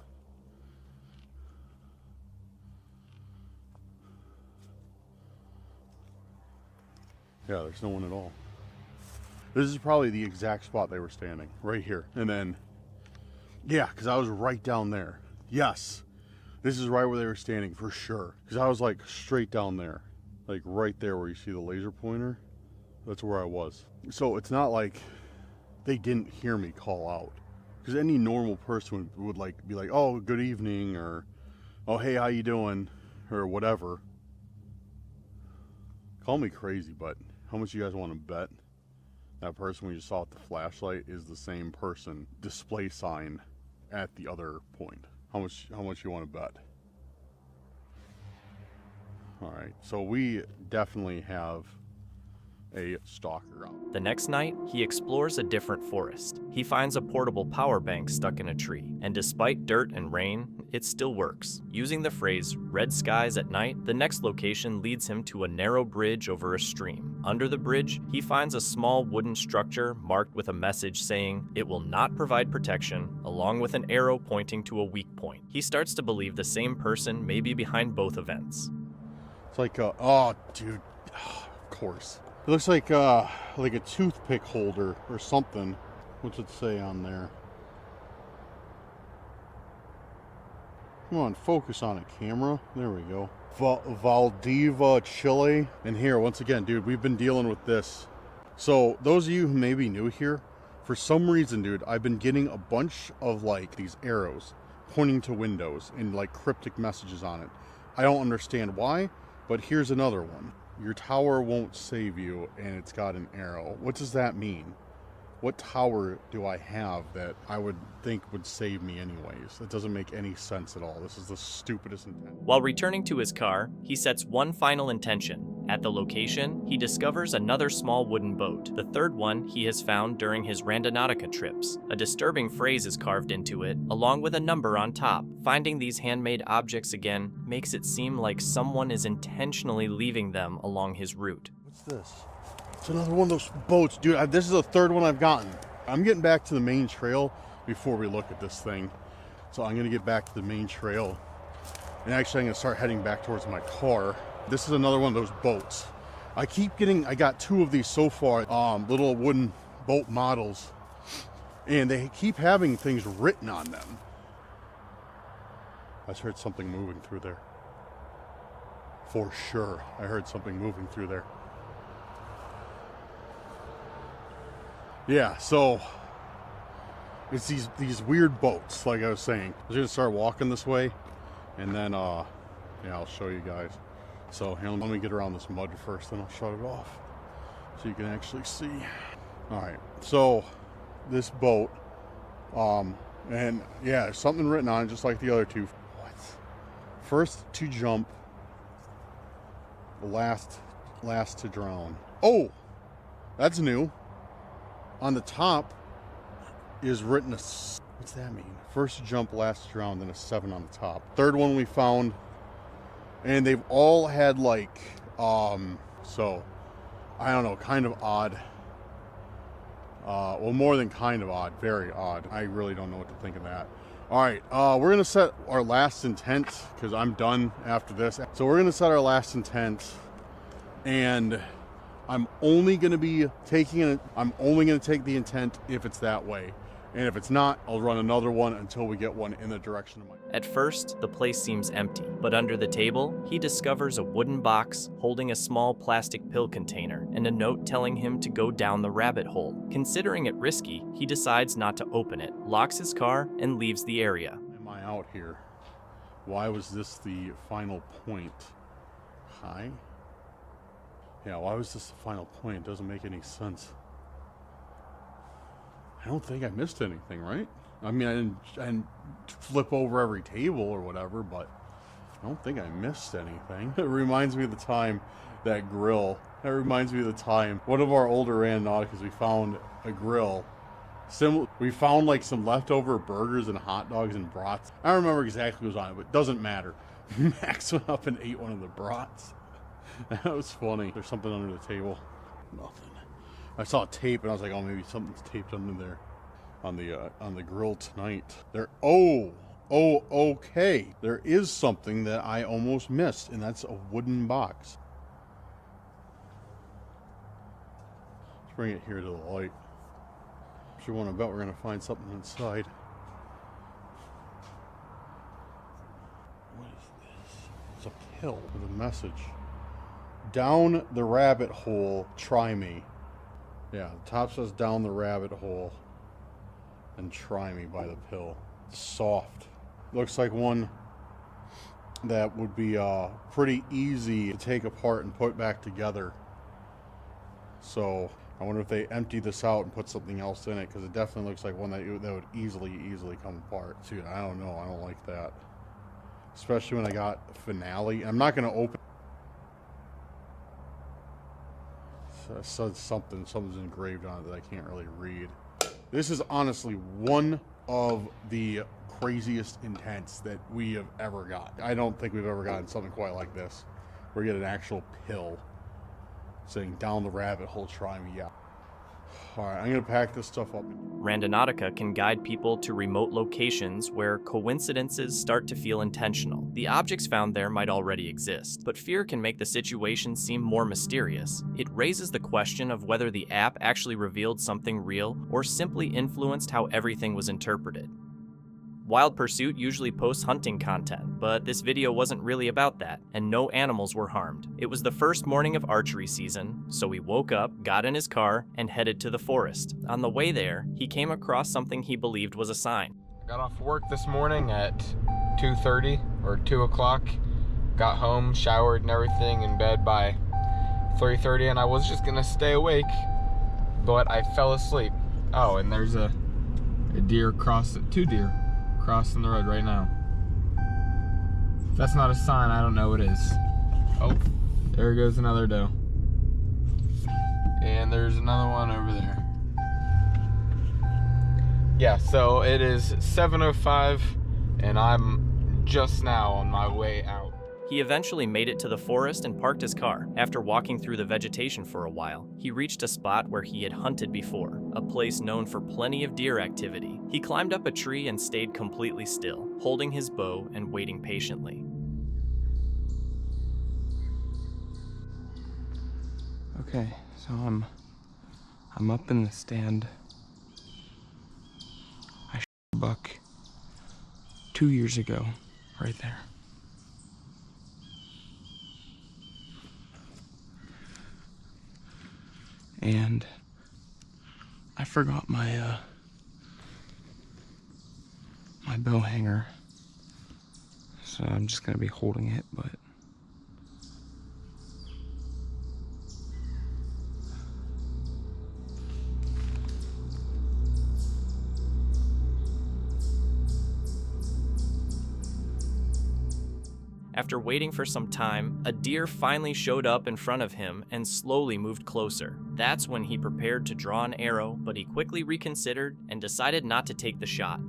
Yeah, there's no one at all. This is probably the exact spot they were standing. Right here. And then, yeah, because I was right down there. Yes. This is right where they were standing for sure. Because I was like straight down there. Like right there where you see the laser pointer. That's where I was. So it's not like they didn't hear me call out. Because any normal person would like be like, oh, good evening, or oh, hey, how you doing, or whatever. Call me crazy, but how much you guys want to bet that person we just saw with the flashlight is the same person display sign at the other point? How much you want to bet? All right, so we definitely have a stalker out. The next night, he explores a different forest. He finds a portable power bank stuck in a tree, and despite dirt and rain, it still works. Using the phrase "red skies at night," the next location leads him to a narrow bridge over a stream. Under the bridge, he finds a small wooden structure marked with a message saying it will not provide protection, along with an arrow pointing to a weak point. He starts to believe the same person may be behind both events. It's like, oh, dude, of course. It looks like a toothpick holder or something. What's it say on there? Come on, focus on it, camera. There we go. Valdivia, Chile. And here, once again, dude, we've been dealing with this. So, those of you who may be new here, for some reason, dude, I've been getting a bunch of, like, these arrows pointing to windows and, like, cryptic messages on it. I don't understand why, but here's another one. Your tower won't save you, and it's got an arrow. What does that mean? What tower do I have that I would think would save me anyways? That doesn't make any sense at all. This is the stupidest intent. While returning to his car, he sets one final intention. At the location, he discovers another small wooden boat, the third one he has found during his Randonautica trips. A disturbing phrase is carved into it, along with a number on top. Finding these handmade objects again makes it seem like someone is intentionally leaving them along his route. What's this? It's another one of those boats, dude. This is the third one I've gotten. I'm getting back to the main trail before we look at this thing. So I'm going to get back to the main trail. And actually, I'm going to start heading back towards my car. This is another one of those boats. I got two of these so far, little wooden boat models. And they keep having things written on them. I just heard something moving through there. For sure, I heard something moving through there. Yeah, so it's these weird boats, like I was saying. I was gonna start walking this way, and then yeah, I'll show you guys. So here, let me get around this mud first, then I'll shut it off so you can actually see. All right, so this boat, and yeah, there's something written on it, just like the other two. What? First to jump, last to drown. Oh, that's new. On the top is written what's that mean? First to jump, last to drown, then a 7 on the top. Third one we found, and they've all had like, so I don't know, kind of odd. Well, more than kind of odd, very odd. I really don't know what to think of that. All right, we're gonna set our last intent because I'm done after this. So we're gonna set our last intent, and I'm only going to be taking it. I'm only going to take the intent if it's that way. And if it's not, I'll run another one until we get one in the direction of my... At first, the place seems empty, but under the table, he discovers a wooden box holding a small plastic pill container and a note telling him to go down the rabbit hole. Considering it risky, he decides not to open it, locks his car, and leaves the area. Am I out here? Why was this the final point? Hi? Yeah, why was this the final point? It doesn't make any sense. I don't think I missed anything, right? I mean, I didn't flip over every table or whatever, but I don't think I missed anything. It reminds me of the time, that grill. That reminds me of the time, one of our older Randonauticas, we found a grill. We found like some leftover burgers and hot dogs and brats. I don't remember exactly what was on it, but it doesn't matter. Max went up and ate one of the brats. That was funny. There's something under the table. Nothing. I saw tape and I was like, oh, maybe something's taped under there on the grill tonight. Okay. There is something that I almost missed, and that's a wooden box. Let's bring it here to the light. Sure want to bet we're gonna find something inside. What is this? It's a pill with a message. Down the rabbit hole, try me. Yeah, the top says down the rabbit hole and try me by the pill. It's soft. Looks like one that would be pretty easy to take apart and put back together. So I wonder if they empty this out and put something else in it, because it definitely looks like one that would easily come apart. Dude, I don't know. I don't like that. Especially when I got finale. I'm not going to open. said something's engraved on it that I can't really read. This is honestly one of the craziest intents that we have ever got. I don't think we've ever gotten something quite like this, where you get an actual pill sitting down the rabbit hole trying me out. Alright, I'm gonna pack this stuff up. Randonautica can guide people to remote locations where coincidences start to feel intentional. The objects found there might already exist, but fear can make the situation seem more mysterious. It raises the question of whether the app actually revealed something real or simply influenced how everything was interpreted. Wild Pursuit usually posts hunting content, but this video wasn't really about that, and no animals were harmed. It was the first morning of archery season, so he woke up, got in his car, and headed to the forest. On the way there, he came across something he believed was a sign. I got off work this morning at 2:30 or 2 o'clock, got home, showered and everything, in bed by 3:30, and I was just gonna stay awake, but I fell asleep. Oh, and there's a deer two deer crossing the road right now. If that's not a sign, I don't know what is. Oh, there goes another doe. And there's another one over there. Yeah, so it is 7:05 and I'm just now on my way out. He eventually made it to the forest and parked his car. After walking through the vegetation for a while, he reached a spot where he had hunted before, a place known for plenty of deer activity. He climbed up a tree and stayed completely still, holding his bow and waiting patiently. Okay, so I'm up in the stand. I shot a buck 2 years ago, right there. And I forgot my my bow hanger, so I'm just gonna be holding it, but After waiting for some time, a deer finally showed up in front of him and slowly moved closer. That's when he prepared to draw an arrow, but he quickly reconsidered and decided not to take the shot.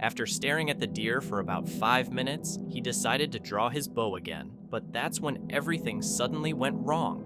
After staring at the deer for about 5 minutes, he decided to draw his bow again, but that's when everything suddenly went wrong.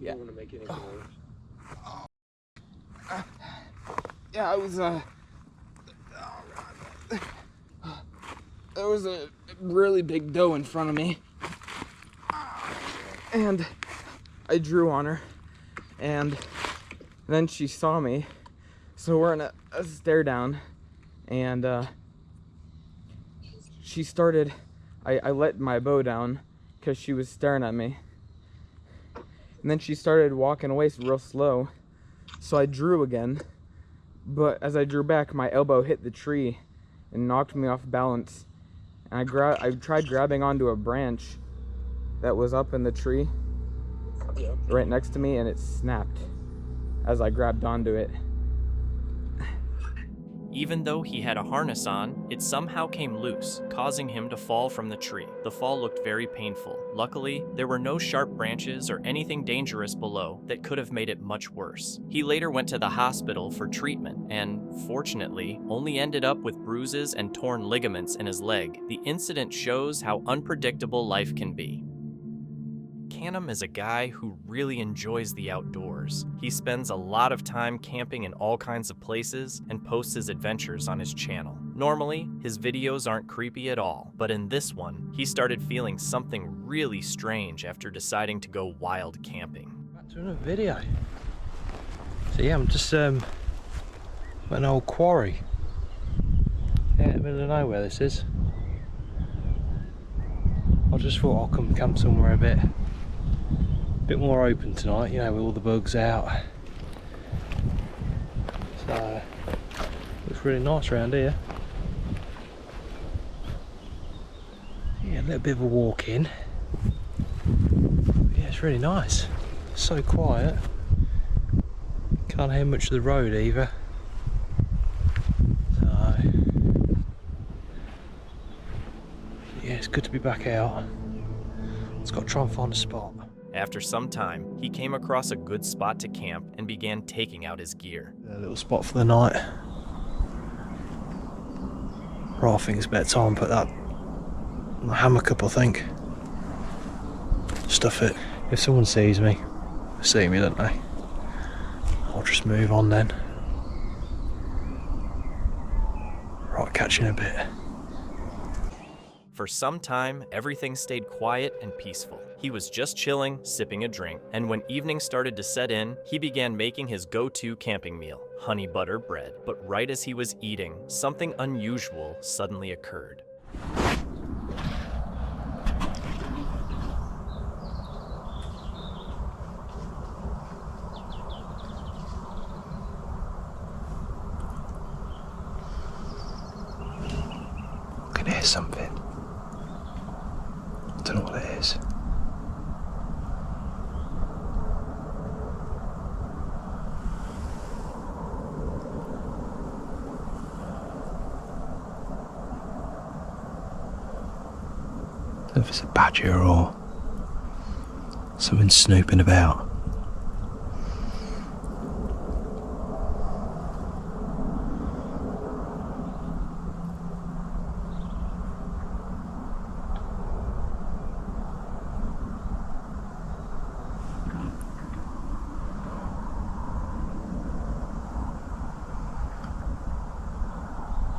Yeah. want to make anything worse. Yeah, I was, there was a really big doe in front of me, and I drew on her, and then she saw me, so we're in a stare down, and she started, I let my bow down because she was staring at me, and then she started walking away real slow, so I drew again. But as I drew back, my elbow hit the tree and knocked me off balance. And I tried grabbing onto a branch that was up in the tree right next to me, and it snapped as I grabbed onto it. Even though he had a harness on, it somehow came loose, causing him to fall from the tree. The fall looked very painful. Luckily, there were no sharp branches or anything dangerous below that could have made it much worse. He later went to the hospital for treatment and, fortunately, only ended up with bruises and torn ligaments in his leg. The incident shows how unpredictable life can be. Canham is a guy who really enjoys the outdoors. He spends a lot of time camping in all kinds of places and posts his adventures on his channel. Normally, his videos aren't creepy at all, but in this one, he started feeling something really strange after deciding to go wild camping. Back to another video. So yeah, I'm just an old quarry. Yeah, in the middle of nowhere this is. I just thought I'll come camp somewhere a bit more open tonight, you know, with all the bugs out. So looks really nice around here. Yeah, a little bit of a walk in. Yeah, it's really nice. It's so quiet. Can't hear much of the road either. So yeah, it's good to be back out. Just got to try and find a spot. After some time, he came across a good spot to camp and began taking out his gear. A little spot for the night. Right, I think it's about time to put that hammock up, I think. Stuff it. If someone sees me, they see me, don't they? I'll just move on then. Right, catch you in a bit. For some time, everything stayed quiet and peaceful. He was just chilling, sipping a drink, and when evening started to set in, he began making his go-to camping meal, honey butter bread. But right as he was eating, something unusual suddenly occurred. I can hear something. I don't know what it is. I don't know if it's a badger or something snooping about.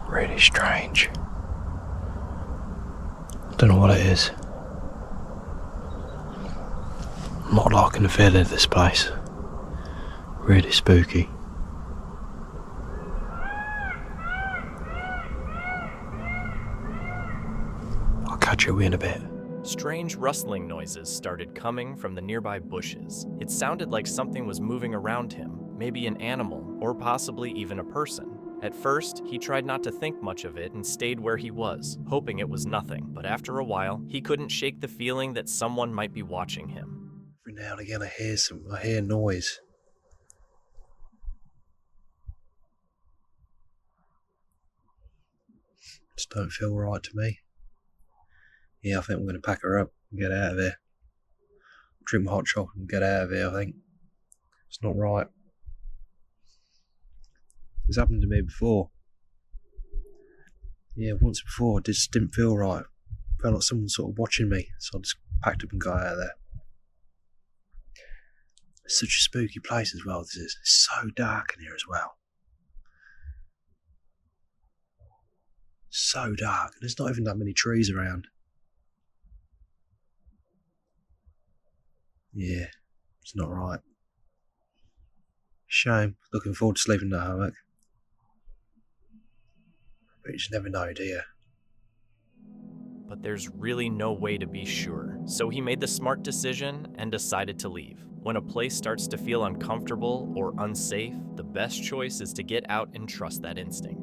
Really strange. Don't know what it is. I'm not liking the feeling of this place. Really spooky. I'll catch you in a bit. Strange rustling noises started coming from the nearby bushes. It sounded like something was moving around him, maybe an animal, or possibly even a person. At first, he tried not to think much of it and stayed where he was, hoping it was nothing. But after a while, he couldn't shake the feeling that someone might be watching him. Every now and again I hear noise. Just don't feel right to me. Yeah, I think I'm going to pack her up and get out of here. Drink my hot chocolate and get out of here, I think. It's not right. It's happened to me before. Yeah, once before I just didn't feel right. Felt like someone sort of watching me, so I just packed up and got out of there. It's such a spooky place as well, this is. It's so dark in here as well. So dark, and there's not even that many trees around. Yeah, it's not right. Shame. Looking forward to sleeping in that hammock. But you just never know, do you? But there's really no way to be sure. So he made the smart decision and decided to leave. When a place starts to feel uncomfortable or unsafe, the best choice is to get out and trust that instinct.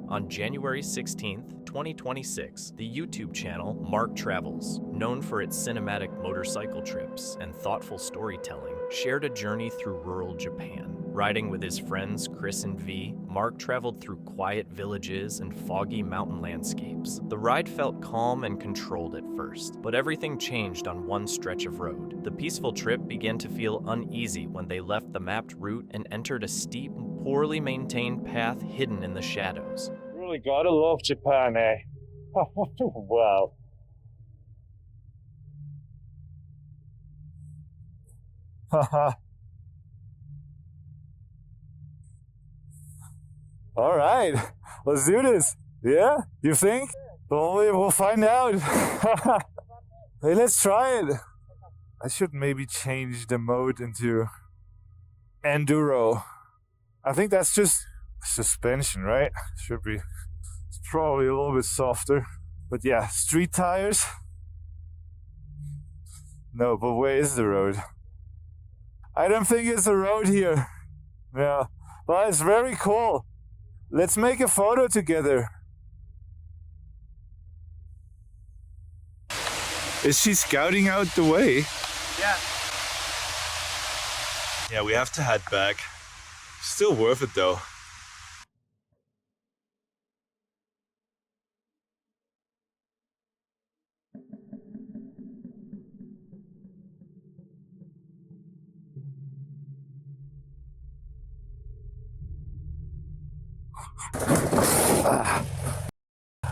On January 16th, 2026, the YouTube channel Mark Travels, known for its cinematic motorcycle trips and thoughtful storytelling, shared a journey through rural Japan. Riding with his friends Chris and V, Mark traveled through quiet villages and foggy mountain landscapes. The ride felt calm and controlled at first, but everything changed on one stretch of road. The peaceful trip began to feel uneasy when they left the mapped route and entered a steep, poorly maintained path hidden in the shadows. Really gotta love Japan, eh? Wow. Haha. All right, let's do this. Yeah, you think? Well, we'll find out. Hey, let's try it. I should maybe change the mode into enduro. I think that's just suspension, right? Should be. It's probably a little bit softer. But yeah, street tires. No, but where is the road? I don't think it's a road here. Yeah, but it's very cool. Let's make a photo together. Is she scouting out the way? Yeah. Yeah, we have to head back. Still worth it though.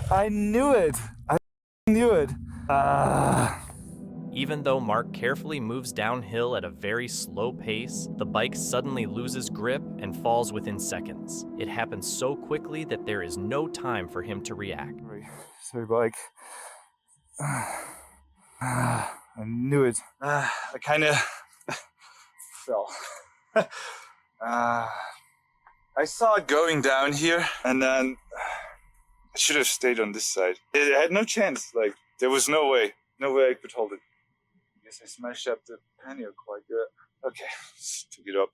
I knew it. I knew it. Even though Mark carefully moves downhill at a very slow pace, the bike suddenly loses grip and falls within seconds. It happens so quickly that there is no time for him to react. Sorry, bike. I knew it. I kind of fell. I saw it going down here, and then I should have stayed on this side. It had no chance. Like, there was no way I could hold it. I guess I smashed up the pannier quite good. Okay, let's took it up.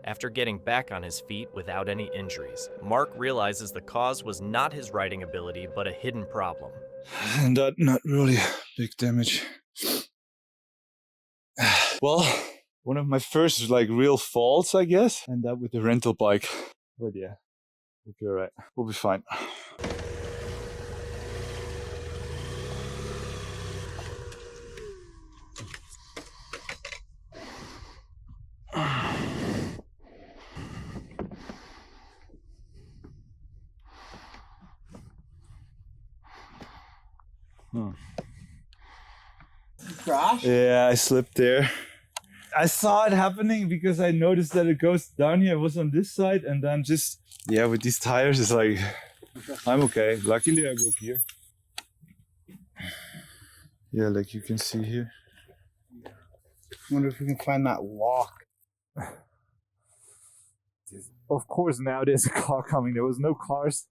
After getting back on his feet without any injuries, Mark realizes the cause was not his riding ability, but a hidden problem. And that not really big damage. Well, one of my first real falls, I guess, and that with the rental bike. But yeah, we'll be alright. We'll be fine. Crash? Yeah, I slipped there. I saw it happening because I noticed that it goes down here. It was on this side, and then just, yeah, with these tires, it's like, I'm okay. Luckily, I broke here. Yeah, like you can see here. Wonder if we can find that lock. Of course, now there's a car coming. There was no cars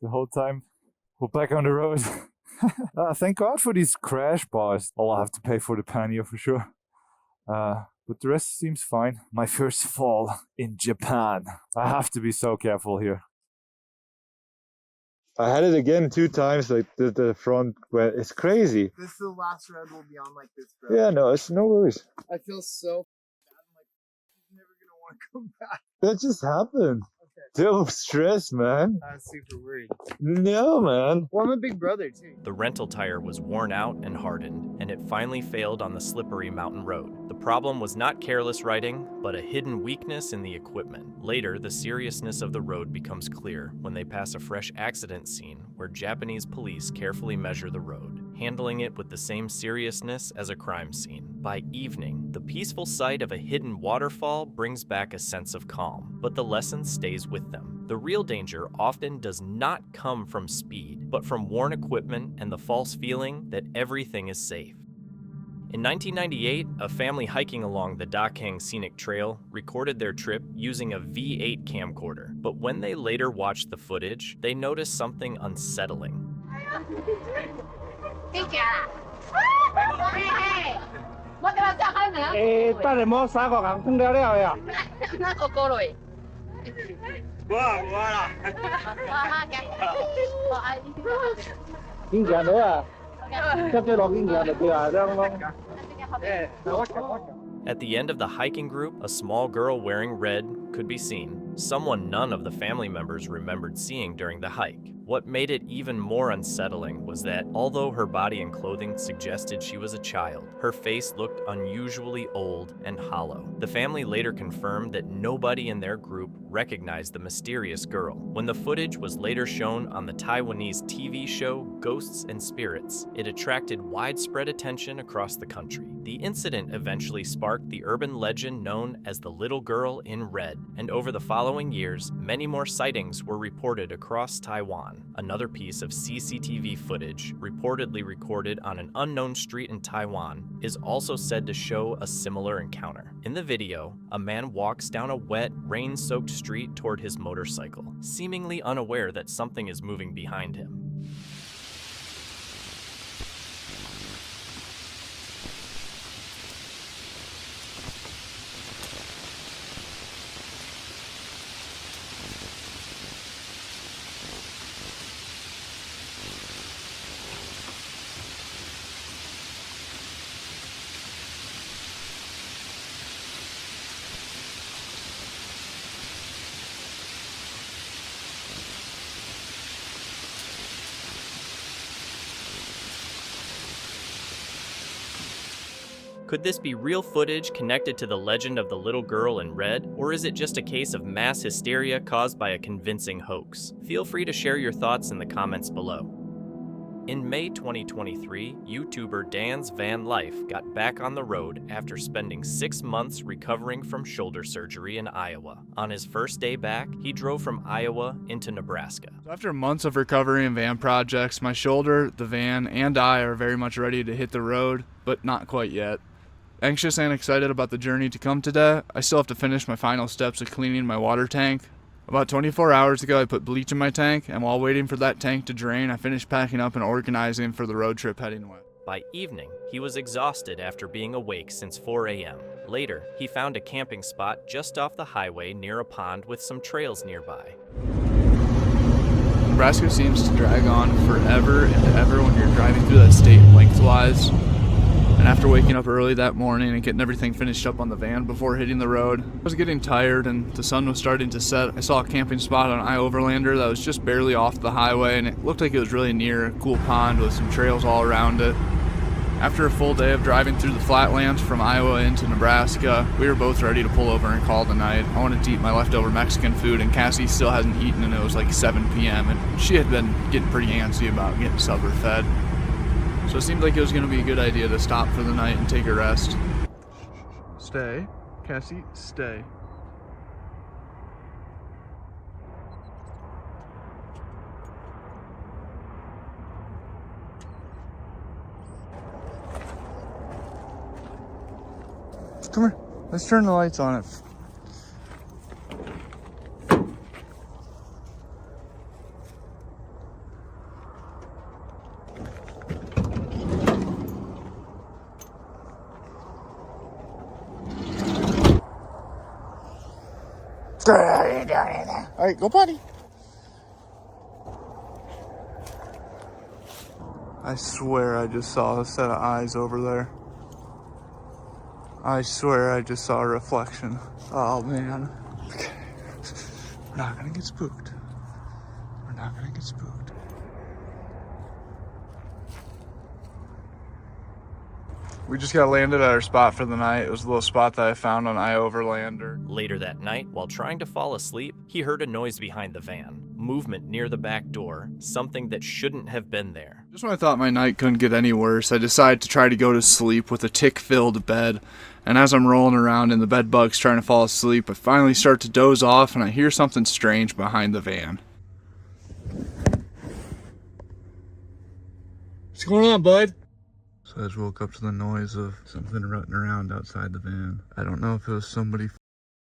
the whole time. We're back on the road. Thank God for these crash bars. I'll have to pay for the pannier for sure. But the rest seems fine. My first fall in Japan. I have to be so careful here. I had it again 2 times, like the front, where it's crazy. This is the last road we'll be on like this, bro. Yeah, no, it's no worries. I feel so bad. I'm like, I'm never gonna want to come back. That just happened. Don't stress, man. I was super worried. No, man. Well, I'm a big brother, too. The rental tire was worn out and hardened, and it finally failed on the slippery mountain road. The problem was not careless riding, but a hidden weakness in the equipment. Later, the seriousness of the road becomes clear when they pass a fresh accident scene where Japanese police carefully measure the road, handling it with the same seriousness as a crime scene. By evening, the peaceful sight of a hidden waterfall brings back a sense of calm, but the lesson stays with them. The real danger often does not come from speed, but from worn equipment and the false feeling that everything is safe. In 1998, a family hiking along the Dakhang Scenic Trail recorded their trip using a V8 camcorder, but when they later watched the footage, they noticed something unsettling. 等下摸3個人碰了了呀。那個過來。經常到啊，執咗落經常就叫啊，At the end of the hiking group, a small girl wearing red could be seen, someone none of the family members remembered seeing during the hike. What made it even more unsettling was that although her body and clothing suggested she was a child, her face looked unusually old and hollow. The family later confirmed that nobody in their group recognized the mysterious girl. When the footage was later shown on the Taiwanese TV show Ghosts and Spirits, it attracted widespread attention across the country. The incident eventually sparked the urban legend known as the Little Girl in Red, and over the following years, many more sightings were reported across Taiwan. Another piece of CCTV footage, reportedly recorded on an unknown street in Taiwan, is also said to show a similar encounter. In the video, a man walks down a wet, rain-soaked street toward his motorcycle, seemingly unaware that something is moving behind him. Could this be real footage connected to the legend of the little girl in red, or is it just a case of mass hysteria caused by a convincing hoax? Feel free to share your thoughts in the comments below. In May 2023, YouTuber Dan's Van Life got back on the road after spending 6 months recovering from shoulder surgery in Iowa. On his first day back, he drove from Iowa into Nebraska. After months of recovery and van projects, my shoulder, the van, and I are very much ready to hit the road, but not quite yet. Anxious and excited about the journey to come today, I still have to finish my final steps of cleaning my water tank. About 24 hours ago, I put bleach in my tank, and while waiting for that tank to drain, I finished packing up and organizing for the road trip heading west. By evening, he was exhausted after being awake since 4 a.m. Later, he found a camping spot just off the highway near a pond with some trails nearby. Nebraska seems to drag on forever and ever when you're driving through that state lengthwise. And after waking up early that morning and getting everything finished up on the van before hitting the road, I was getting tired and the sun was starting to set. I saw a camping spot on I-Overlander that was just barely off the highway, and it looked like it was really near a cool pond with some trails all around it. After a full day of driving through the flatlands from Iowa into Nebraska, we were both ready to pull over and call it a night. I wanted to eat my leftover Mexican food, and Cassie still hasn't eaten, and it was like 7 p.m. and she had been getting pretty antsy about getting supper fed. So it seemed like it was going to be a good idea to stop for the night and take a rest. Stay. Cassie, stay. Come here. Let's turn the lights on it. Alright, go potty. I swear I just saw a set of eyes over there. I swear I just saw a reflection. Oh man. We're not gonna get spooked. We're not gonna get spooked. We just got landed at our spot for the night. It was a little spot that I found on I-Overlander. Later that night, while trying to fall asleep, he heard a noise behind the van. Movement near the back door, something that shouldn't have been there. Just when I thought my night couldn't get any worse, I decided to try to go to sleep with a tick-filled bed. And as I'm rolling around in the bed bugs trying to fall asleep, I finally start to doze off and I hear something strange behind the van. What's going on, bud? So I just woke up to the noise of something rutting around outside the van. I don't know if it was somebody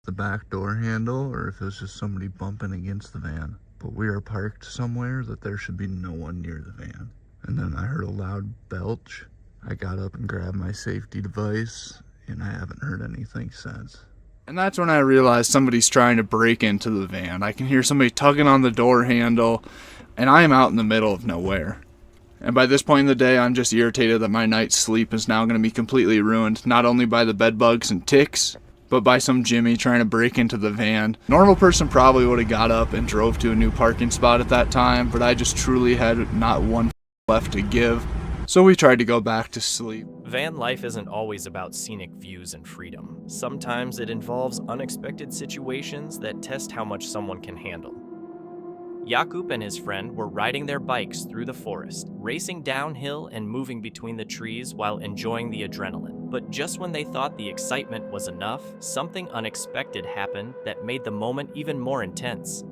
the back door handle or if it was just somebody bumping against the van. But we are parked somewhere that there should be no one near the van. And then I heard a loud belch. I got up and grabbed my safety device, and I haven't heard anything since. And that's when I realized somebody's trying to break into the van. I can hear somebody tugging on the door handle, and I am out in the middle of nowhere. And by this point in the day, I'm just irritated that my night's sleep is now going to be completely ruined, not only by the bed bugs and ticks, but by some Jimmy trying to break into the van. Normal person probably would have got up and drove to a new parking spot at that time, but I just truly had not one left to give. So we tried to go back to sleep. Van life isn't always about scenic views and freedom. Sometimes it involves unexpected situations that test how much someone can handle. Jakub and his friend were riding their bikes through the forest, racing downhill and moving between the trees while enjoying the adrenaline. But just when they thought the excitement was enough, something unexpected happened that made the moment even more intense.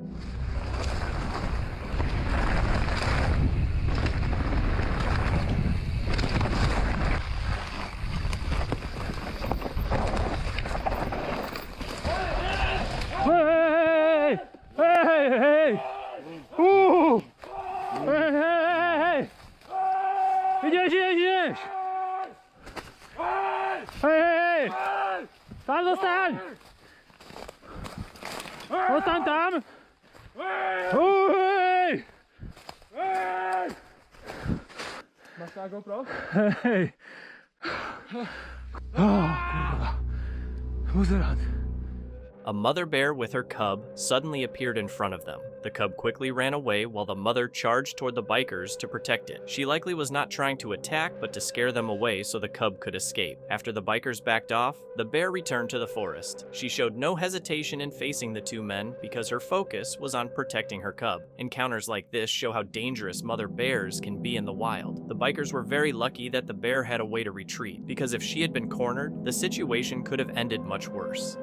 Hey! Hey! Hey! Ooh! Hey! Hey! Idziesz! Hey! Tam zostań! Zostań tam! Hey! Masz na GoPro? Hey! Who's that? A mother bear with her cub suddenly appeared in front of them. The cub quickly ran away while the mother charged toward the bikers to protect it. She likely was not trying to attack, but to scare them away so the cub could escape. After the bikers backed off, the bear returned to the forest. She showed no hesitation in facing the two men because her focus was on protecting her cub. Encounters like this show how dangerous mother bears can be in the wild. The bikers were very lucky that the bear had a way to retreat, because if she had been cornered, the situation could have ended much worse.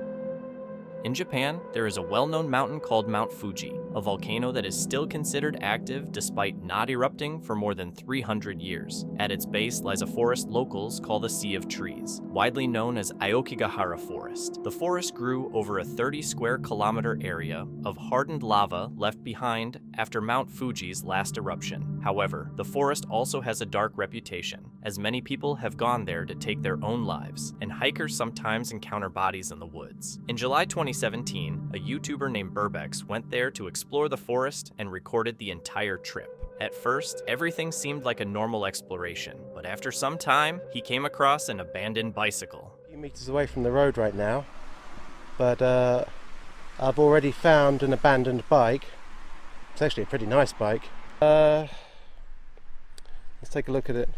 In Japan, there is a well-known mountain called Mount Fuji, a volcano that is still considered active despite not erupting for more than 300 years. At its base lies a forest locals call the Sea of Trees, widely known as Aokigahara Forest. The forest grew over a 30 square kilometer area of hardened lava left behind after Mount Fuji's last eruption. However, the forest also has a dark reputation, as many people have gone there to take their own lives, and hikers sometimes encounter bodies in the woods. In July 2017, a YouTuber named Burbex went there to explore the forest and recorded the entire trip. At first, everything seemed like a normal exploration, but after some time, he came across an abandoned bicycle. A few meters away from the road right now, but I've already found an abandoned bike. It's actually a pretty nice bike. Let's take a look at it.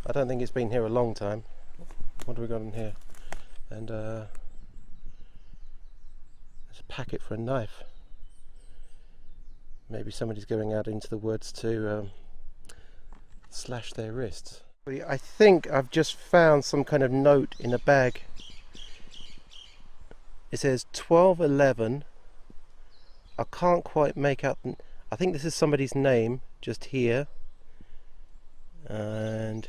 I don't think it's been here a long time. What do we got in here? And there's a packet for a knife. Maybe somebody's going out into the woods to slash their wrists. I think I've just found some kind of note in a bag. It says 1211. I can't quite make out. I think this is somebody's name just here. And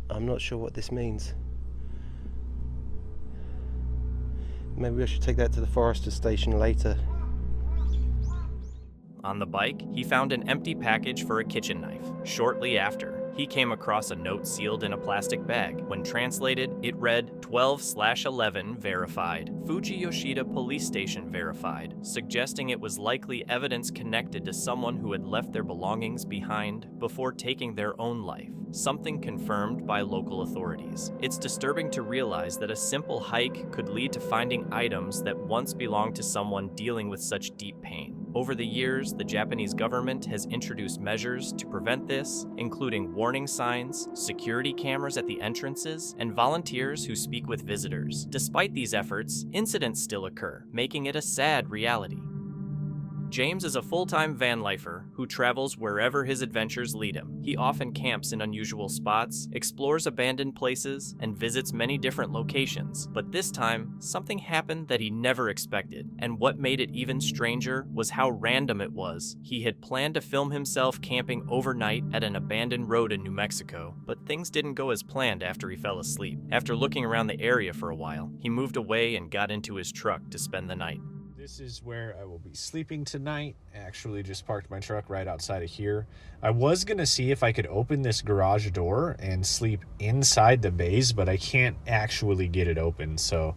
I'm not sure what this means. Maybe I should take that to the forester's station later. On the bike, he found an empty package for a kitchen knife. Shortly after, he came across a note sealed in a plastic bag. When translated, it read 12/11 verified, Fuji Yoshida Police Station verified, suggesting it was likely evidence connected to someone who had left their belongings behind before taking their own life, something confirmed by local authorities. It's disturbing to realize that a simple hike could lead to finding items that once belonged to someone dealing with such deep pain. Over the years, the Japanese government has introduced measures to prevent this, including warning signs, security cameras at the entrances, and volunteers who speak with visitors. Despite these efforts, incidents still occur, making it a sad reality. James is a full-time van lifer who travels wherever his adventures lead him. He often camps in unusual spots, explores abandoned places, and visits many different locations. But this time, something happened that he never expected. And what made it even stranger was how random it was. He had planned to film himself camping overnight at an abandoned road in New Mexico, but things didn't go as planned after he fell asleep. After looking around the area for a while, he moved away and got into his truck to spend the night. This is where I will be sleeping tonight. I actually just parked my truck right outside of here. I was going to see if I could open this garage door and sleep inside the bays, but I can't actually get it open. So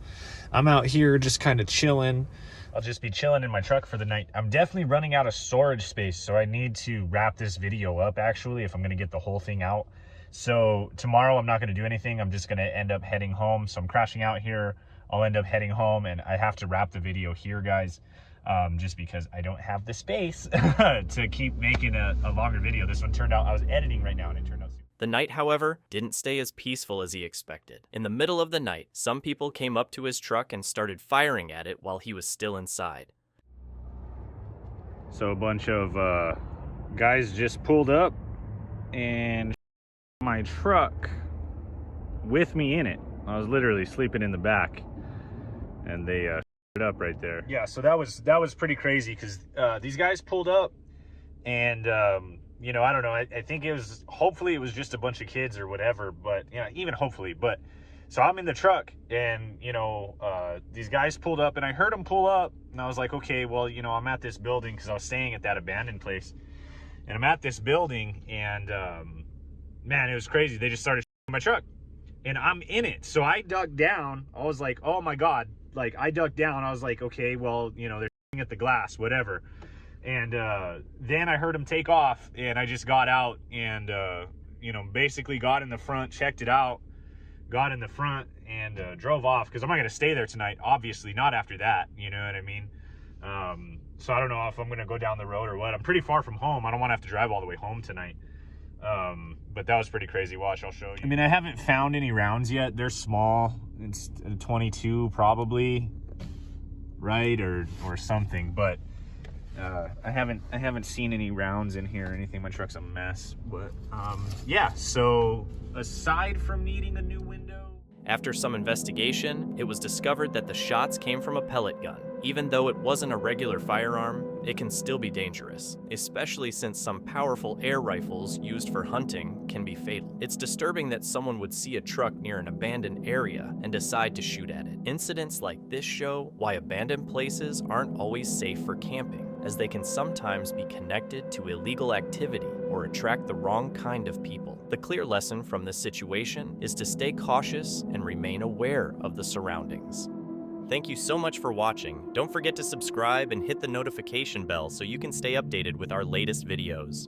I'm out here just kind of chilling. I'll just be chilling in my truck for the night. I'm definitely running out of storage space, so I need to wrap this video up actually if I'm going to get the whole thing out. So tomorrow I'm not going to do anything. I'm just going to end up heading home. So I'm crashing out here. I'll end up heading home, and I have to wrap the video here, guys, just because I don't have the space to keep making a longer video. This one turned out, I was editing right now, and it turned out super. The night, however, didn't stay as peaceful as he expected. In the middle of the night, some people came up to his truck and started firing at it while he was still inside. So a bunch of guys just pulled up and my truck with me in it. I was literally sleeping in the back, and they it up right there. Yeah, so that was pretty crazy because these guys pulled up, and you know, I don't know. I think hopefully it was just a bunch of kids or whatever, but yeah, even hopefully. But so I'm in the truck, and you know, these guys pulled up, and I heard them pull up, and I was like, okay, well, you know, I'm at this building because I was staying at that abandoned place, and I'm at this building, and man, it was crazy. They just started shooting my truck, and I'm in it. So I ducked down. I was like, oh my God. Like, I ducked down. I was like, okay, well, you know, they're shooting at the glass, whatever. And then I heard them take off, and I just got out and, you know, basically got in the front, checked it out, got in the front, and drove off because I'm not going to stay there tonight. Obviously, not after that. You know what I mean? So I don't know if I'm going to go down the road or what. I'm pretty far from home. I don't want to have to drive all the way home tonight. But that was pretty crazy. Watch, I'll show you. I mean, I haven't found any rounds yet. They're small. It's a 22 probably, right, or something. But I haven't seen any rounds in here or anything. My truck's a mess. But yeah. So aside from needing a new window. After some investigation, it was discovered that the shots came from a pellet gun. Even though it wasn't a regular firearm, it can still be dangerous, especially since some powerful air rifles used for hunting can be fatal. It's disturbing that someone would see a truck near an abandoned area and decide to shoot at it. Incidents like this show why abandoned places aren't always safe for camping, as they can sometimes be connected to illegal activity or attract the wrong kind of people. The clear lesson from this situation is to stay cautious and remain aware of the surroundings. Thank you so much for watching. Don't forget to subscribe and hit the notification bell so you can stay updated with our latest videos.